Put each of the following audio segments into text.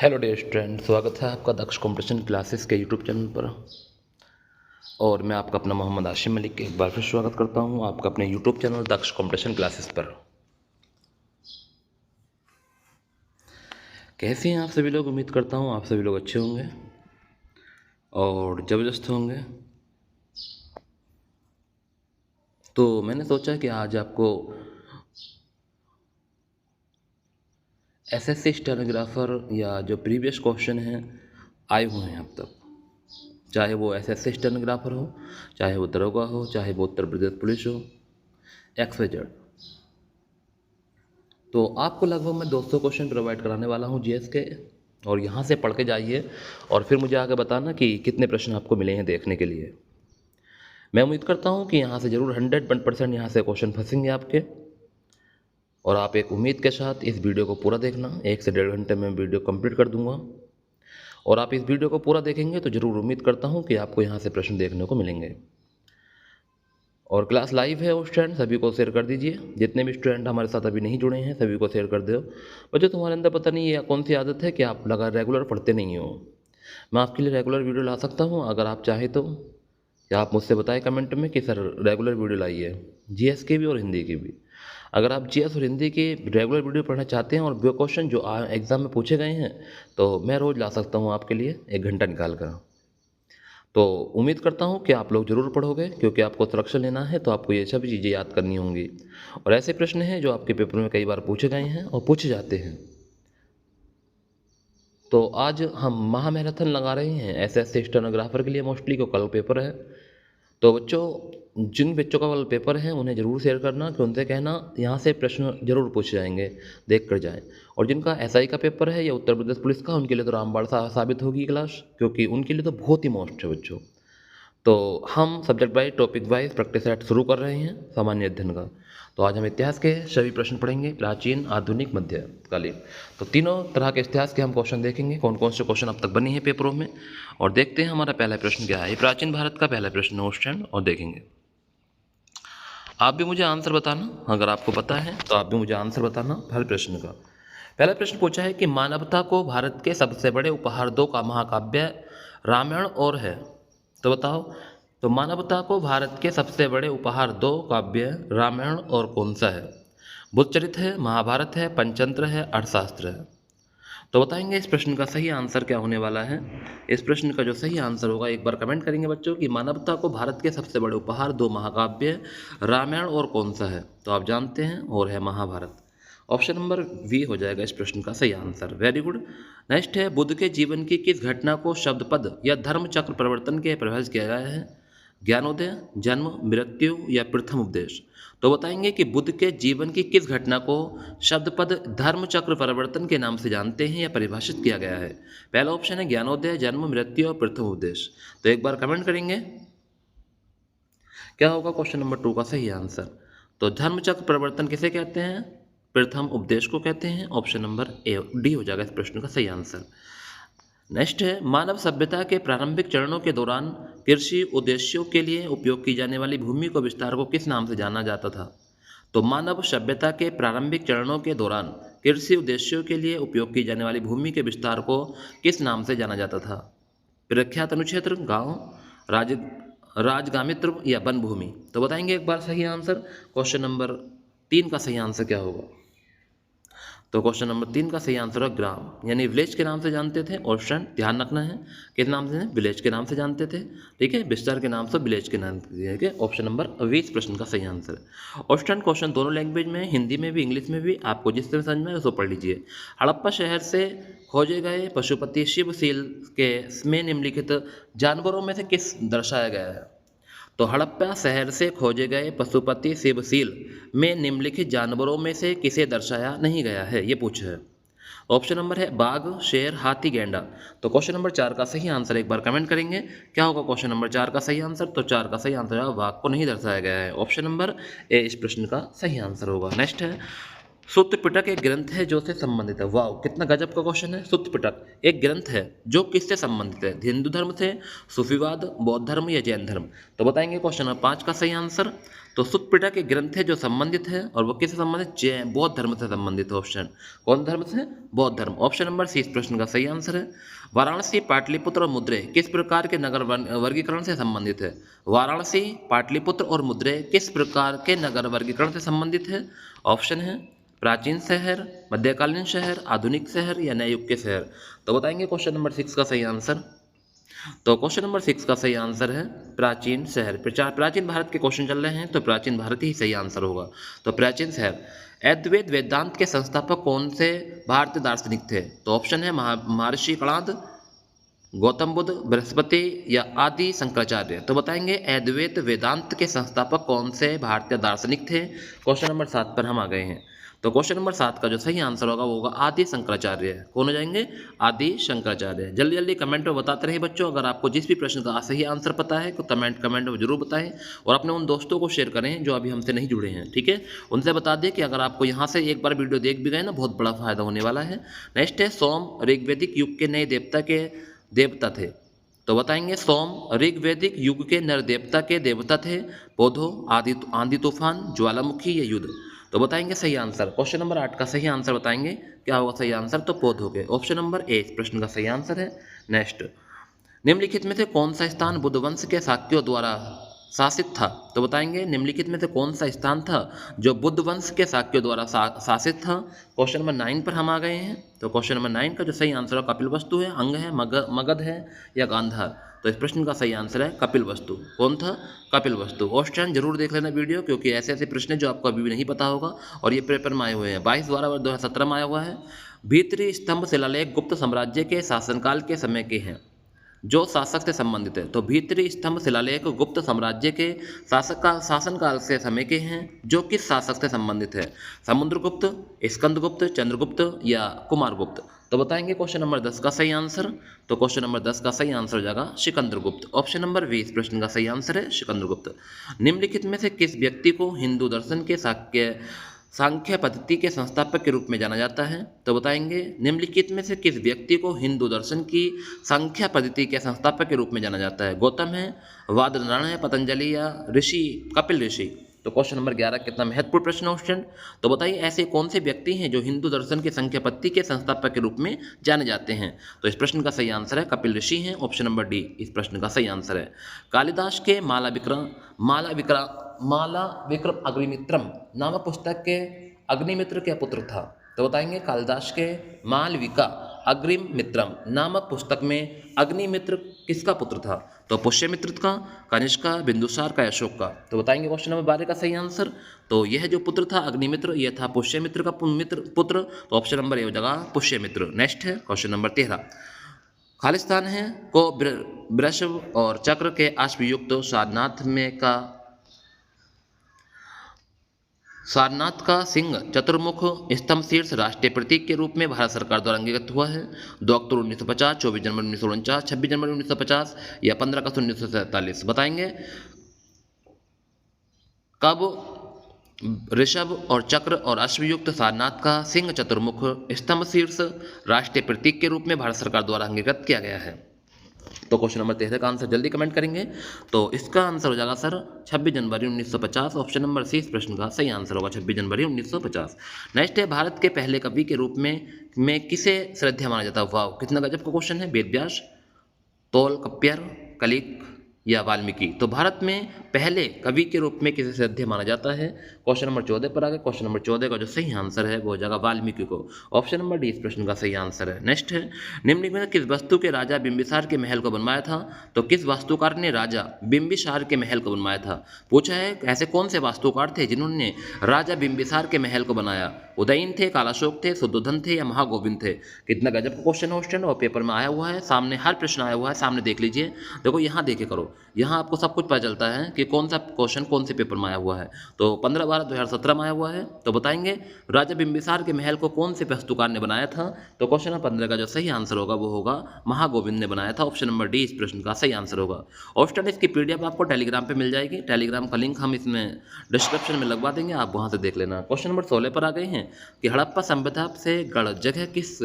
Hello dear student, स्वागत है आपका दक्ष कॉम्पिटिशन क्लासेस के यूट्यूब चैनल पर। और मैं आपका अपना मोहम्मद आशिम मलिक एक बार फिर स्वागत करता हूं आपका अपने यूट्यूब चैनल दक्ष कॉम्पिटिशन क्लासेस पर। कैसे हैं आप सभी लोग? उम्मीद करता हूं आप सभी लोग अच्छे होंगे और ज़बरदस्त होंगे। तो मैंने सोचा कि आज आपको एसएससी स्टेनोग्राफर या जो प्रीवियस क्वेश्चन हैं आए हुए हैं अब तक, चाहे वो एसएससी स्टेनोग्राफर हो, चाहे वो दरोगा हो, चाहे वो उत्तर प्रदेश पुलिस हो, XYZ, तो आपको लगभग मैं 200 क्वेश्चन प्रोवाइड कराने वाला हूँ जीएस के। और यहाँ से पढ़ के जाइए और फिर मुझे आगे बताना कि कितने प्रश्न आपको मिले हैं देखने के लिए। मैं उम्मीद करता हूँ कि यहाँ से ज़रूर 100% यहाँ से क्वेश्चन फंसेंगे आपके। और आप एक उम्मीद के साथ इस वीडियो को पूरा देखना, 1 से 1.5 घंटे में वीडियो कंप्लीट कर दूंगा। और आप इस वीडियो को पूरा देखेंगे तो ज़रूर उम्मीद करता हूँ कि आपको यहाँ से प्रश्न देखने को मिलेंगे। और क्लास लाइव है वो स्टूडेंट, सभी को शेयर कर दीजिए। जितने भी स्टूडेंट हमारे साथ अभी नहीं जुड़े हैं सभी को शेयर कर दो। बच्चों, तुम्हारे अंदर पता नहीं ये कौन सी आदत है कि आप लगा रेगुलर पढ़ते नहीं हो। मैं आपके लिए रेगुलर वीडियो ला सकता हूँ अगर आप चाहें तो, या आप मुझसे बताएं कमेंट में कि सर रेगुलर वीडियो लाइए, जीएस की भी और हिंदी की भी। अगर आप जीएस और हिंदी की रेगुलर वीडियो पढ़ना चाहते हैं और वो क्वेश्चन जो एग्ज़ाम में पूछे गए हैं तो मैं रोज़ ला सकता हूँ आपके लिए 1 घंटा निकाल कर। तो उम्मीद करता हूँ कि आप लोग ज़रूर पढ़ोगे, क्योंकि आपको सिलेक्शन लेना है तो आपको ये सभी चीज़ें याद करनी होंगी। और ऐसे प्रश्न हैं जो आपके पेपर में कई बार पूछे गए हैं और पूछे जाते हैं। तो आज हम महामैराथन लगा रहे हैं एसएससी स्टेनोग्राफर के लिए मोस्टली, को कल पेपर है। तो बच्चों, जिन बच्चों का कल पेपर है उन्हें ज़रूर शेयर करना कि उनसे कहना यहाँ से प्रश्न जरूर पूछे जाएंगे, देख कर जाएँ। और जिनका एसआई का पेपर है या उत्तर प्रदेश पुलिस का, उनके लिए तो रामबाण साबित होगी क्लास, क्योंकि उनके लिए तो बहुत ही मोस्ट है बच्चों। तो हम subject wise topic wise practice set शुरू कर रहे हैं सामान्य अध्ययन का। तो आज हम इतिहास के सभी प्रश्न पढ़ेंगे, प्राचीन, आधुनिक, मध्यकालीन। तो तीनों तरह के इतिहास के हम क्वेश्चन देखेंगे, कौन कौन से क्वेश्चन अब तक बने हैं पेपरों में। और देखते हैं हमारा पहला प्रश्न क्या है। ये प्राचीन भारत का पहला प्रश्न है स्टूडेंट, और देखेंगे। आप भी मुझे आंसर बताना, अगर आपको पता है तो आप भी मुझे आंसर बताना हर प्रश्न का। पहला प्रश्न पूछा है कि मानवता को भारत के सबसे बड़े उपहार दो का महाकाव्य रामायण और है। तो बताओ, तो मानवता को भारत के सबसे बड़े उपहार दो काव्य रामायण और कौन सा है? बुद्धचरित है, महाभारत है, पंचतंत्र है, अर्थशास्त्र है। तो बताएंगे इस प्रश्न का सही आंसर क्या होने वाला है। इस प्रश्न का जो सही आंसर होगा एक बार कमेंट करेंगे बच्चों कि मानवता को भारत के सबसे बड़े उपहार दो महाकाव्य रामायण और कौन सा है। तो आप जानते हैं और है महाभारत। ऑप्शन नंबर वी हो जाएगा इस प्रश्न का सही आंसर। Very good. नेक्स्ट है, बुद्ध के जीवन की किस घटना को शब्द पद या धर्म चक्र परिवर्तन के परिभाषित किया गया है? ज्ञानोदय, जन्म, मृत्यु या प्रथम उपदेश। तो बताएंगे कि बुद्ध के जीवन की किस घटना को शब्द पद धर्म चक्र परिवर्तन के नाम से जानते हैं या परिभाषित किया गया है? पहला ऑप्शन है ज्ञानोदय, जन्म, मृत्यु और प्रथम उपदेश। तो एक बार कमेंट करेंगे क्या होगा क्वेश्चन नंबर 2 का सही आंसर। तो धर्म चक्र परिवर्तन किसे कहते हैं? प्रथम उपदेश को कहते हैं। ऑप्शन नंबर डी हो जाएगा इस प्रश्न का सही आंसर। नेक्स्ट है, मानव सभ्यता के प्रारंभिक चरणों के दौरान कृषि उद्देश्यों के लिए उपयोग की जाने वाली भूमि को विस्तार को किस नाम से जाना जाता था? तो मानव सभ्यता के प्रारंभिक चरणों के दौरान कृषि उद्देश्यों के लिए उपयोग की जाने वाली भूमि के विस्तार को किस नाम से जाना जाता था? प्रख्यात अनुक्षेत्र, गांव, राज राजगामित्र या वन भूमि। तो बताएंगे एक बार सही आंसर। क्वेश्चन नंबर 3 का सही आंसर क्या होगा? तो क्वेश्चन नंबर 3 का सही आंसर है ग्राम, यानी विलेज के नाम से जानते थे। और स्टूडेंट ध्यान रखना है किस नाम से? विलेज के नाम से जानते थे, ठीक है, विस्तार के नाम से विलेज के नाम से, ठीक है। ऑप्शन नंबर 20 प्रश्न का सही आंसर है। और स्टूडेंट क्वेश्चन दोनों लैंग्वेज में, हिंदी में भी इंग्लिश में भी, आपको जिस तरह समझ में आए उसको पढ़ लीजिए। हड़प्पा शहर से खोजे गए पशुपति शिवसील के में निम्नलिखित जानवरों में से किस दर्शाया गया है? तो हड़प्पा शहर से खोजे गए पशुपति शिवसील में निम्नलिखित जानवरों में से किसे दर्शाया नहीं गया है, ये पूछा है। ऑप्शन नंबर है बाघ, शेर, हाथी, गैंडा। तो क्वेश्चन नंबर 4 का सही आंसर एक बार कमेंट करेंगे क्या होगा क्वेश्चन नंबर 4 का सही आंसर। तो 4 का सही आंसर है बाघ को नहीं दर्शाया गया है। ऑप्शन नंबर ए इस प्रश्न का सही आंसर होगा। नेक्स्ट है, सूत्र पिटक एक ग्रंथ है जो से संबंधित है। वाह, कितना गजब का क्वेश्चन है। सूत्र पिटक एक ग्रंथ है जो किससे संबंधित है? हिंदू धर्म से, सूफीवाद, बौद्ध धर्म या जैन धर्म? तो बताएंगे क्वेश्चन नंबर 5 का सही आंसर। तो सूत्र पिटक एक ग्रंथ है जो संबंधित है और वो किससे संबंधित? जैन बौद्ध धर्म से संबंधित है। ऑप्शन कौन धर्म से? बौद्ध धर्म। ऑप्शन नंबर सी इस प्रश्न का सही आंसर है। वाराणसी, पाटलिपुत्र और मुद्रे किस प्रकार के नगर वर्गीकरण से संबंधित है? वाराणसी, पाटलिपुत्र और मुद्रे किस प्रकार के नगर वर्गीकरण से संबंधित है? ऑप्शन है प्राचीन शहर, मध्यकालीन शहर, आधुनिक शहर या नए युग के शहर? तो बताएंगे क्वेश्चन नंबर 6 का सही आंसर। तो क्वेश्चन नंबर 6 का सही आंसर है प्राचीन शहर। प्राचीन भारत के क्वेश्चन चल रहे हैं तो प्राचीन भारत ही सही आंसर होगा। तो प्राचीन शहर। अद्वैत वेदांत के संस्थापक कौन से भारतीय दार्शनिक थे? तो ऑप्शन है महर्षि कणाद, गौतम बुद्ध, बृहस्पति या आदि शंकराचार्य? तो बताएंगे अद्वैत वेदांत के संस्थापक कौन से भारतीय दार्शनिक थे? क्वेश्चन नंबर 7 पर हम आ गए हैं। तो क्वेश्चन नंबर 7 का जो सही आंसर होगा वो होगा आदि शंकराचार्य। कौन हो जाएंगे? आदि शंकराचार्य। जल्दी जल्दी कमेंट में बताते रहिए बच्चों। अगर आपको जिस भी प्रश्न का सही आंसर पता है तो कमेंट में जरूर बताएं और अपने उन दोस्तों को शेयर करें जो अभी हमसे नहीं जुड़े हैं। ठीक है, उनसे बता दें कि अगर आपको यहाँ से एक बार वीडियो देख भी गए ना, बहुत बड़ा फायदा होने वाला है। नेक्स्ट है सोम ऋग्वैदिक युग के नए देवता थे। तो बताएंगे सोम ऋग्वैदिक युग के नर देवता के देवता थे। पौधों, आंधी तूफान, ज्वालामुखी या युद्ध? तो बताएंगे सही आंसर। क्वेश्चन नंबर 8 का सही आंसर बताएंगे क्या होगा सही आंसर? तो पौधों के। ऑप्शन नंबर ए इस प्रश्न का सही आंसर है। नेक्स्ट, निम्नलिखित में से कौन सा स्थान बुद्ध वंश के शाक्यों द्वारा शासित था? तो बताएंगे निम्नलिखित में से कौन सा स्थान था जो बुद्ध वंश के शाक्यों द्वारा शासित था? क्वेश्चन नंबर 9 पर हम आ गए हैं। तो क्वेश्चन नंबर 9 का जो सही आंसर है कपिल वस्तु है, अंग है, मगध है या गांधार? तो इस प्रश्न का सही आंसर है कपिल वस्तु। कौन था? कपिल वस्तु। ऑप्शन जरूर देख लेना वीडियो, क्योंकि ऐसे ऐसे प्रश्न जो आपको अभी भी नहीं पता होगा और ये पेपर में आए हुए हैं। 22/12/2017 में आया हुआ है। भीतरी स्तंभ शिलालेख गुप्त साम्राज्य के शासनकाल के समय के हैं जो शासक से संबंधित है। तो भीतरी स्तंभ शिलालेख गुप्त साम्राज्य के शासनकाल से समय के हैं जो किस शासक से संबंधित है? समुद्रगुप्त, स्कंदगुप्त, चंद्रगुप्त या कुमारगुप्त? तो बताएंगे क्वेश्चन नंबर 10 का सही आंसर। तो क्वेश्चन नंबर 10 का सही आंसर हो जाएगा सिकंदरगुप्त। ऑप्शन नंबर 20 प्रश्न का सही आंसर है सिकंदरगुप्त। निम्नलिखित में से किस व्यक्ति को हिंदू दर्शन के सांख्य पद्धति के संस्थापक के रूप में जाना जाता है? तो बताएंगे निम्नलिखित में से किस व्यक्ति को हिंदू दर्शन की सांख्य पद्धति के संस्थापक के रूप में जाना जाता है? गौतम है, वादनारायण है, पतंजलि या ऋषि कपिल ऋषि? तो क्वेश्चन नंबर 11 कितना महत्वपूर्ण प्रश्न क्वेश्चन। तो बताइए ऐसे कौन से व्यक्ति हैं जो हिंदू दर्शन के सांख्य पद्धति के संस्थापक के रूप में जाने जाते हैं? तो इस प्रश्न का सही आंसर है कपिल ऋषि हैं। ऑप्शन नंबर डी इस प्रश्न का सही आंसर है। कालिदास के माला विक्रम अग्निमित्रम नामक पुस्तक के अग्निमित्र क्या पुत्र था? तो बताएंगे कालिदास के मालविका अग्निमित्रम नामक पुस्तक में अग्निमित्र किसका पुत्र था? तो पुष्यमित्र का, कनिष्का, बिंदुसार का, अशोक का? तो बताएंगे क्वेश्चन नंबर 12 का सही आंसर। तो यह जो पुत्र था अग्निमित्र, यह था पुष्यमित्र का पुत्र। तो ऑप्शन नंबर ए हो जाएगा पुष्यमित्र। नेक्स्ट है क्वेश्चन नंबर 13। खालिस्तान है को वृषभ और चक्र के अश्वयुक्त सारनाथ का सिंह चतुर्मुख स्तंभ शीर्ष राष्ट्रीय प्रतीक के रूप में भारत सरकार द्वारा अंगीकृत हुआ है। 2 अक्टूबर 1950, 24 जनवरी 1949, 26 जनवरी 1950 या 15 अगस्त 1947? बताएंगे कब ऋषभ और चक्र और अश्वयुक्त सारनाथ का सिंह चतुर्मुख स्तंभ शीर्ष राष्ट्रीय प्रतीक के रूप में भारत सरकार द्वारा अंगीकृत किया गया है? तो क्वेश्चन नंबर 13 का आंसर जल्दी कमेंट करेंगे। तो इसका आंसर हो जाएगा सर 26 जनवरी 1950। ऑप्शन नंबर सी इस प्रश्न का सही आंसर होगा 26 जनवरी 1950। नेक्स्ट है भारत के पहले कवि के रूप में किसे श्रद्धेय माना जाता है? वाह, कितना गजब का क्वेश्चन है। वेद व्यास, तोलकाप्पियर, कलिक या वाल्मीकि? तो भारत में पहले कवि के रूप में किसे श्रद्धेय माना जाता है? क्वेश्चन नंबर 14 पर आ गए। क्वेश्चन नंबर 14 का जो सही आंसर है वो हो जाएगा वाल्मीकि को। ऑप्शन नंबर डी इस प्रश्न का सही आंसर है। नेक्स्ट है निम्नलिखित में किस वस्तु के राजा बिंबिसार के महल को बनवाया था? तो किस वास्तुकार ने राजा बिंबिसार के महल को बनवाया था? पूछा है ऐसे कौन से वास्तुकार थे जिन्होंने राजा बिंबिसार के महल को बनाया? उदयन थे, कालाशोक थे, शुद्धोधन थे या महागोविंद थे? कितना गजब का क्वेश्चन और पेपर में आया हुआ है। सामने हर प्रश्न आया हुआ है, सामने देख लीजिए। देखो यहाँ देखे करो, यहाँ आपको सब कुछ पता चलता है कि कौन सा क्वेश्चन कौन से पेपर में आया हुआ है। तो 15/12/2017 में आया हुआ है। तो बताएंगे राजा बिंबिसार के महल को कौन से वास्तुकार ने बनाया था। तो क्वेश्चन नंबर 15 का जो सही आंसर होगा वो होगा महागोविंद ने बनाया था। ऑप्शन नंबर डी इस प्रश्न का सही आंसर होगा। ऑप्शन इसकी PDF आपको टेलीग्राम पे मिल जाएगी। टेलीग्राम का लिंक हम इसमें डिस्क्रिप्शन में लगवा देंगे, आप वहाँ से देख लेना। क्वेश्चन नंबर 16 पर आ गए हैं कि हड़प्पा सभ्यता से गढ़ जगह किस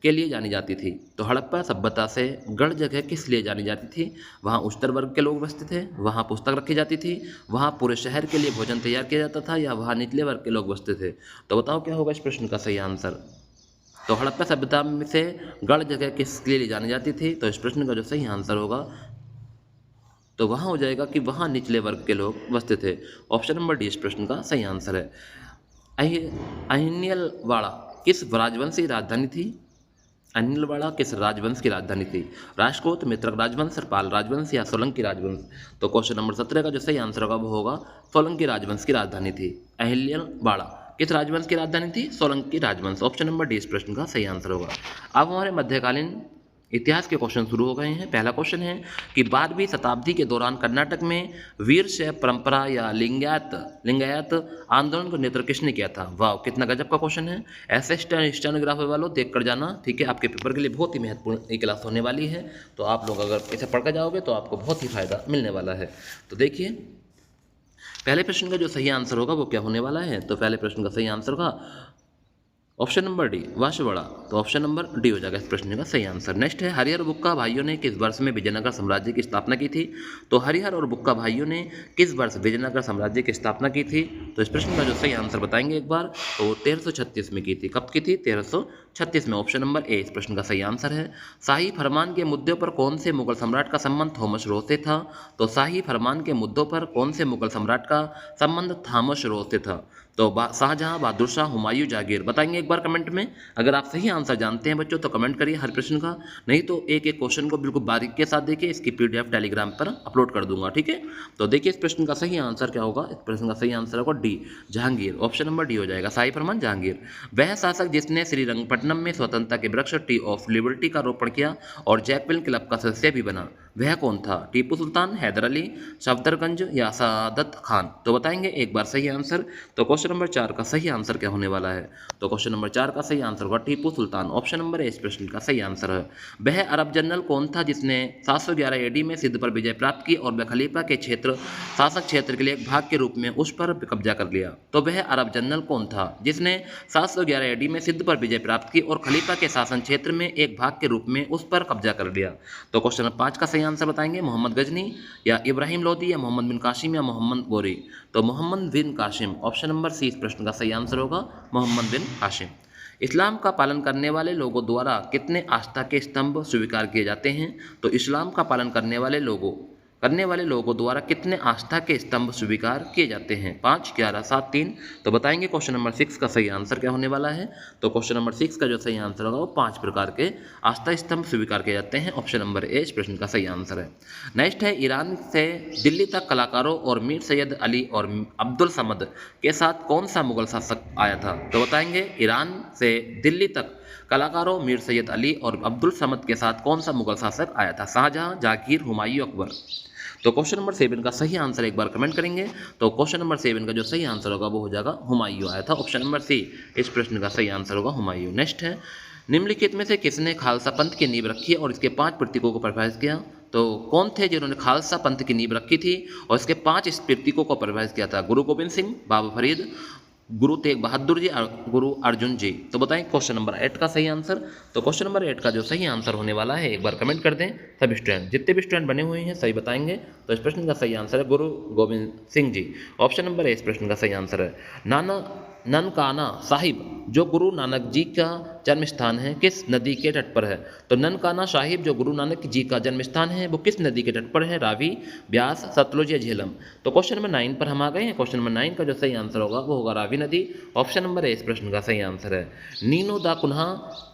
के लिए जानी जाती थी। तो हड़प्पा सभ्यता से गढ़ जगह किस लिए जानी जाती थी। वहाँ उच्चतर वर्ग के लोग बसते थे, वहाँ पुस्तक रखी जाती थी, वहाँ पूरे शहर के लिए भोजन तैयार किया जाता था, या वहाँ निचले वर्ग के लोग बसते थे। तो बताओ क्या होगा इस प्रश्न का सही आंसर। तो हड़प्पा सभ्यता में से गढ़ जगह किस लिए जानी जाती थी। तो इस प्रश्न का जो सही आंसर होगा तो वहाँ हो जाएगा कि वहाँ निचले वर्ग के लोग बसते थे। ऑप्शन नंबर डी इस प्रश्न का सही आंसर है। अहिल्यावाड़ा किस राजवंश की राजधानी थी। अहिल्यावाड़ा किस राजवंश की राजधानी थी। राष्ट्रकूट, मित्रक राजवंश, पाल राजवंश या सोलंकी राजवंश। तो क्वेश्चन नंबर 17 का जो सही आंसर होगा वो होगा सोलंकी राजवंश की राजधानी थी। अहिल्यावाड़ा किस राजवंश की राजधानी थी। सोलंकी राजवंश। ऑप्शन नंबर डी इस प्रश्न का सही आंसर होगा। अब हमारे मध्यकालीन इतिहास के क्वेश्चन शुरू हो गए हैं। पहला क्वेश्चन है कि 12वीं शताब्दी के दौरान कर्नाटक में वीरशैव परंपरा या लिंगायत आंदोलन का नेतृत्व किसने किया था। वाह, कितना गजब का क्वेश्चन है। ऐसे स्टेनोग्राफर वालों देख कर जाना, ठीक है, आपके पेपर के लिए बहुत ही महत्वपूर्ण ये क्लास होने वाली है। तो आप लोग अगर इसे पढ़ कर जाओगे तो आपको बहुत ही फायदा मिलने वाला है। तो देखिए पहले प्रश्न का जो सही आंसर होगा वो क्या होने वाला है। तो पहले प्रश्न का सही आंसर होगा ऑप्शन नंबर डी वाशवाड़ा। तो ऑप्शन नंबर डी हो जाएगा इस प्रश्न का सही आंसर। नेक्स्ट है हरिहर बुक्का भाइयों ने किस वर्ष में विजयनगर साम्राज्य की स्थापना की थी। तो हरिहर और बुक्का भाइयों ने किस वर्ष विजयनगर साम्राज्य की स्थापना की थी। तो इस प्रश्न का जो सही आंसर बताएंगे एक बार, तो 1336 में की थी। कब की थी। 1336 में। ऑप्शन नंबर ए इस प्रश्न का सही आंसर है। शाही फरमान के मुद्दों पर कौन से मुगल सम्राट का संबंध थॉमस रो से था। तो शाही फरमान के मुद्दों पर कौन से मुगल सम्राट का संबंध थॉमस रो से था। तो शाहजहां, बहादुर शाह, हुमायूं, जागीर। बताएंगे एक बार कमेंट में। अगर आप सही आंसर जानते हैं बच्चों तो कमेंट करिए हर प्रश्न का, नहीं तो एक एक क्वेश्चन को बिल्कुल बारीक के साथ देखिए, इसकी PDF टेलीग्राम पर अपलोड कर दूंगा, ठीक है। तो देखिए इस प्रश्न का सही आंसर क्या होगा। इस प्रश्न का सही आंसर होगा D Jahangir. Option number D हो जाएगा शाही फरमान जहांगीर। वह शासक जिसने श्रीरंगपट्टनम में स्वतंत्रता के वृक्ष ट्री ऑफ लिबर्टी का रोपण किया और जैकविल क्लब का सदस्य भी बना, वह कौन था। टीपू सुल्तान, हैदर अली, सफदरगंज या सादत खान। तो बताएंगे एक बार सही आंसर। तो क्वेश्चन नंबर 4 का सही आंसर क्या होने वाला है। तो क्वेश्चन नंबर 4 का सही आंसर होगा Tipu Sultan. Option number A इस प्रश्न का सही आंसर है। वह अरब जनरल कौन था जिसने 711 AD में सिंध पर विजय प्राप्त की और वह खलीफा के शासक क्षेत्र के लिए एक भाग के रूप में उस पर कब्जा कर लिया। तो वह अरब जनरल कौन था जिसने 711 AD में सिंध पर विजय प्राप्त की और खलीफा के शासन क्षेत्र में एक भाग के रूप में उस पर कब्जा कर लिया। तो क्वेश्चन नंबर 5 का सही आंसर बताएंगे मोहम्मद गजनी या इब्राहिम लोदी या मोहम्मद बिन कासिम या मोहम्मद गोरी। तो मोहम्मद बिन कासिम। ऑप्शन नंबर सी इस प्रश्न का सही आंसर होगा मोहम्मद बिन कासिम। इस्लाम का पालन करने वाले लोगों द्वारा कितने आस्था के स्तंभ स्वीकार किए जाते हैं। तो इस्लाम का पालन करने वाले लोगों द्वारा कितने आस्था के स्तंभ स्वीकार किए जाते हैं। 5, 11, 7, 3। तो बताएंगे क्वेश्चन नंबर 6 का सही आंसर क्या होने वाला है। तो क्वेश्चन नंबर 6 का जो सही आंसर होगा वो 5 प्रकार के आस्था स्तंभ स्वीकार किए जाते हैं। ऑप्शन नंबर ए इस प्रश्न का सही आंसर है। नेक्स्ट है ईरान से दिल्ली तक कलाकारों और मीर सैयद अली और अब्दुल समद के साथ कौन सा मुगल शासक आया था। तो बताएंगे ईरान से दिल्ली तक कलाकारों मीर सैयद अली और अब्दुल समद के साथ कौन सा मुगल शासक आया था। शाहजहां, जाकिर, हुमायूं, अकबर। तो क्वेश्चन नंबर 7 का सही आंसर एक बार कमेंट करेंगे। तो क्वेश्चन नंबर 7 का जो सही आंसर होगा वो हो जाएगा हुमायूं आया था। ऑप्शन नंबर सी इस प्रश्न का सही आंसर होगा हुमायूं। नेक्स्ट है निम्नलिखित में से किसने खालसा पंथ की नींव रखी और इसके 5 प्रतीकों को परिभाषित किया। तो कौन थे जिन्होंने खालसा पंथ की नींव रखी थी और इसके 5 प्रतीकों को परिभाषित किया था। गुरु गोविंद सिंह, बाबा फरीद, गुरु तेग बहादुर जी और गुरु अर्जुन जी। तो बताएं क्वेश्चन नंबर 8 का सही आंसर। तो क्वेश्चन नंबर 8 का जो सही आंसर होने वाला है एक बार कमेंट कर दें सभी स्टूडेंट, जितने भी स्टूडेंट बने हुए हैं सही बताएंगे। तो इस प्रश्न का सही आंसर है गुरु Govind Singh ji. Option number A इस प्रश्न का सही आंसर है। ननकाना साहिब जो गुरु नानक जी का जन्म स्थान है किस नदी के तट पर है। तो ननकाना साहिब जो गुरु नानक जी का जन्म स्थान है वो किस नदी के तट पर है। रावी, ब्यास, सतलुज या झेलम। तो क्वेश्चन नंबर 9 पर हम आ गए हैं। क्वेश्चन नंबर 9 का जो सही आंसर होगा वो होगा रावी नदी। ऑप्शन नंबर ए इस प्रश्न का सही आंसर है। नीनो दा कुन्हा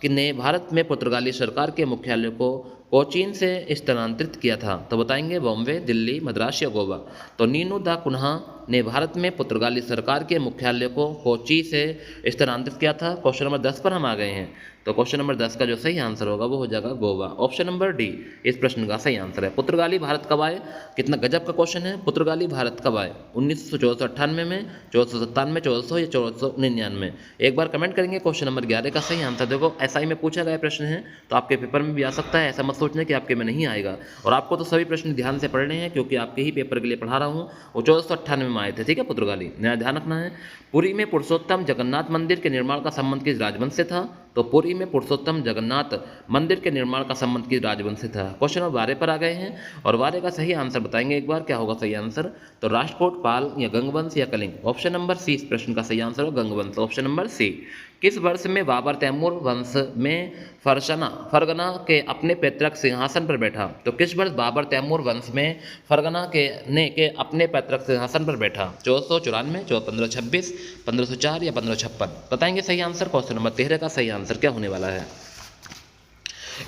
ने भारत में पुर्तगाली सरकार के मुख्यालय को कोचीन से स्थानांतरित किया था। तो बताएंगे बॉम्बे, दिल्ली, मद्रास या गोवा। तो नीनो दा कुन्हा ने भारत में पुर्तगाली सरकार के मुख्यालय को कोच्चि से स्थानांतरित किया था? क्वेश्चन नंबर 10 पर हम आ गए हैं। तो क्वेश्चन नंबर 10 का जो सही आंसर होगा वो हो जाएगा गोवा। ऑप्शन नंबर डी इस प्रश्न का सही आंसर है। पुर्तगाली भारत कब आए? कितना गजब का क्वेश्चन है। पुर्तगाली भारत कब आए? 1994 में, 1497, 1400 या 1499? एक बार कमेंट करेंगे। क्वेश्चन नंबर 11 का सही आंसर देखो एसआई में पूछा गया प्रश्न है, तो आपके पेपर में भी आ सकता है। ऐसा मत सोचना कि आपके में नहीं आएगा। और आपको तो सभी प्रश्न ध्यान से पढ़ने हैं क्योंकि आपके ही पेपर के लिए पढ़ा रहा हूँ। वो 1498 में आए थे, ठीक है। पुर्तगाली नया ध्यान रखना है। पुरी में पुरुषोत्तम जगन्नाथ मंदिर के निर्माण का संबंध किस राजवंश से था? तो पुरी में पुरुषोत्तम जगन्नाथ मंदिर के निर्माण का संबंध किस राजवंश से था? क्वेश्चन नंबर 12 पर आ गए हैं और 12 का सही आंसर बताएंगे एक बार, क्या होगा सही आंसर? तो राष्ट्रकूट, पाल या गंगवंश या कलिंग? ऑप्शन नंबर सी इस प्रश्न का सही आंसर होगा गंगवंश। ऑप्शन नंबर सी। किस वर्ष में बाबर तैमूर वंश में फरगना के अपने पैतृक सिंहासन पर बैठा? तो किस वर्ष बाबर तैमूर वंश में फरगना के अपने पैतृक सिंहासन पर बैठा? 1494, 1526, 1504 या 1556? बताएंगे सही आंसर। क्वेश्चन नंबर 13 का सही आंसर क्या होने वाला है?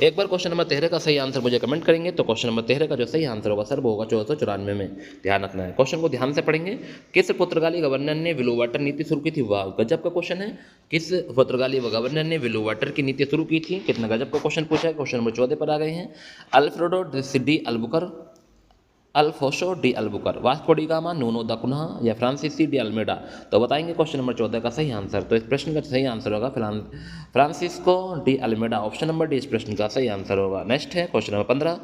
एक बार क्वेश्चन नंबर 13 का सही आंसर मुझे कमेंट करेंगे। तो क्वेश्चन नंबर 13 का जो सही आंसर होगा सर वो होगा 1494 में। ध्यान रखना है, क्वेश्चन को ध्यान से पढ़ेंगे। किस पुर्तगाली गवर्नर ने ब्लू वाटर नीति शुरू की थी? वाह, गजब का क्वेश्चन है। किस पुर्तगाली गवर्नर ने ब्लू वाटर की नीति शुरू की थी? कितना गजब का क्वेश्चन पूछा है। क्वेश्चन नंबर 14 पर आ गए हैं। अल्फ्रेडो डी अल्बुकर, अल्फोसो de Albuquerque, Vasco da Gama, Nuno da Cunha या फ्रांसीसी डी अल्मेडा? तो बताएंगे क्वेश्चन नंबर 14 का सही आंसर। तो इस प्रश्न का सही आंसर होगा Francisco de Almeida. Option number D इस प्रश्न का सही आंसर होगा। नेक्स्ट है क्वेश्चन नंबर 15।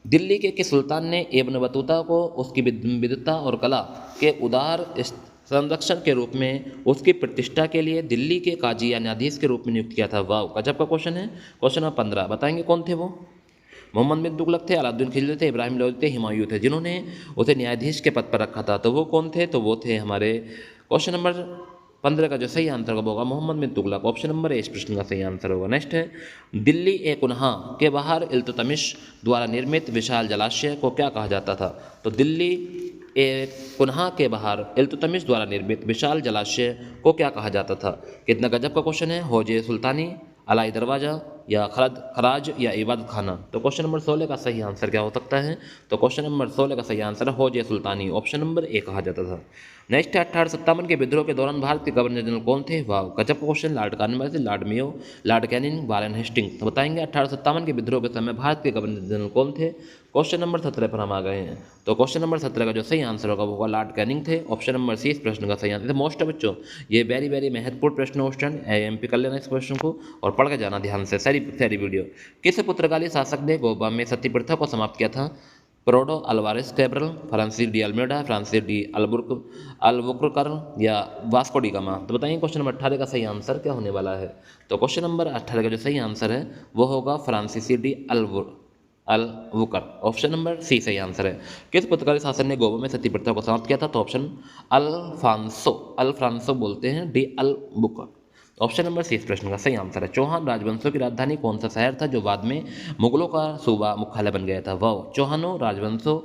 दिल्ली के किस सुल्तान ने इब्न बतूता को उसकी विद्वता और कला के उदार संरक्षण के रूप में उसकी प्रतिष्ठा के लिए दिल्ली के काजी या न्यायाधीश के रूप में नियुक्त किया था? वाह, गजब का क्वेश्चन है। क्वेश्चन नंबर 15 बताएंगे कौन थे वो? मोहम्मद बिन तुगलक थे, अलाउद्दीन खिलजी थे, इब्राहिम लोदी थे, हुमायूं थे। जिन्होंने उसे न्यायाधीश के पद पर रखा था तो वो कौन थे? तो वो थे हमारे क्वेश्चन नंबर 15 का जो सही आंसर होगा मोहम्मद बिन तुगलक। ऑप्शन नंबर ए इस प्रश्न का सही आंसर होगा। नेक्स्ट है दिल्ली ए कुन्हा के बाहर इल्तुतमिश द्वारा निर्मित विशाल जलाशय को क्या कहा जाता था? तो दिल्ली ए कुन्हा के बाहर इल्तुतमिश द्वारा निर्मित विशाल जलाशय को क्या कहा जाता था? कितना गजब का क्वेश्चन है। हौजे सुल्तानी, अलाई दरवाज़ा या खराज या इबादत खाना? तो क्वेश्चन नंबर 16 का सही आंसर क्या हो सकता है? तो क्वेश्चन नंबर 16 का सही आंसर है हौजे सुल्तानी। ऑप्शन नंबर ए कहा जाता था। नेक्स्ट है 1857 के विद्रोह के दौरान भारत के गवर्नर जनरल कौन थे? वाह, गजब question. Lord Cornwallis, Lord Mayo, Lord Canning, Warren Hastings? तो बताएंगे 1857 के विद्रोह के समय भारत के गवर्नर जनरल कौन थे? क्वेश्चन नंबर 17 पर हम आ गए हैं। तो क्वेश्चन नंबर 17 का जो सही आंसर होगा वो होगा लॉर्ड कैनिंग थे। ऑप्शन नंबर सी इस प्रश्न का सही आंसर। मोस्ट है बच्चों, ये वेरी वेरी महत्वपूर्ण प्रश्न हो स्टूडेंट, एमपी कर लेना इस क्वेश्चन को और पढ़ के जाना ध्यान से सारी वीडियो। किस पुर्तगाली शासक ने गोवा में सती प्रथा को समाप्त किया था? प्रोडो Alvares Cabral, Francis de Almeida, Francis de Albuquerque या वास्को डी गामा? तो बताइए क्वेश्चन नंबर 18 का सही आंसर क्या होने वाला है? तो क्वेश्चन नंबर 18 का जो सही आंसर है वो होगा Francisco de Albuquerque. Option number C सही आंसर है। किस पुर्तगाली शासक ने गोवा में सती प्रथा को समाप्त किया था? तो ऑप्शन अल्फ्रांसो बोलते हैं de Albuquerque. Option number C इस प्रश्न का सही आंसर है। चौहान राजवंशों की राजधानी कौन सा शहर था जो बाद में मुगलों का सूबा मुख्यालय बन गया था? वाह, चौहानों राजवंशों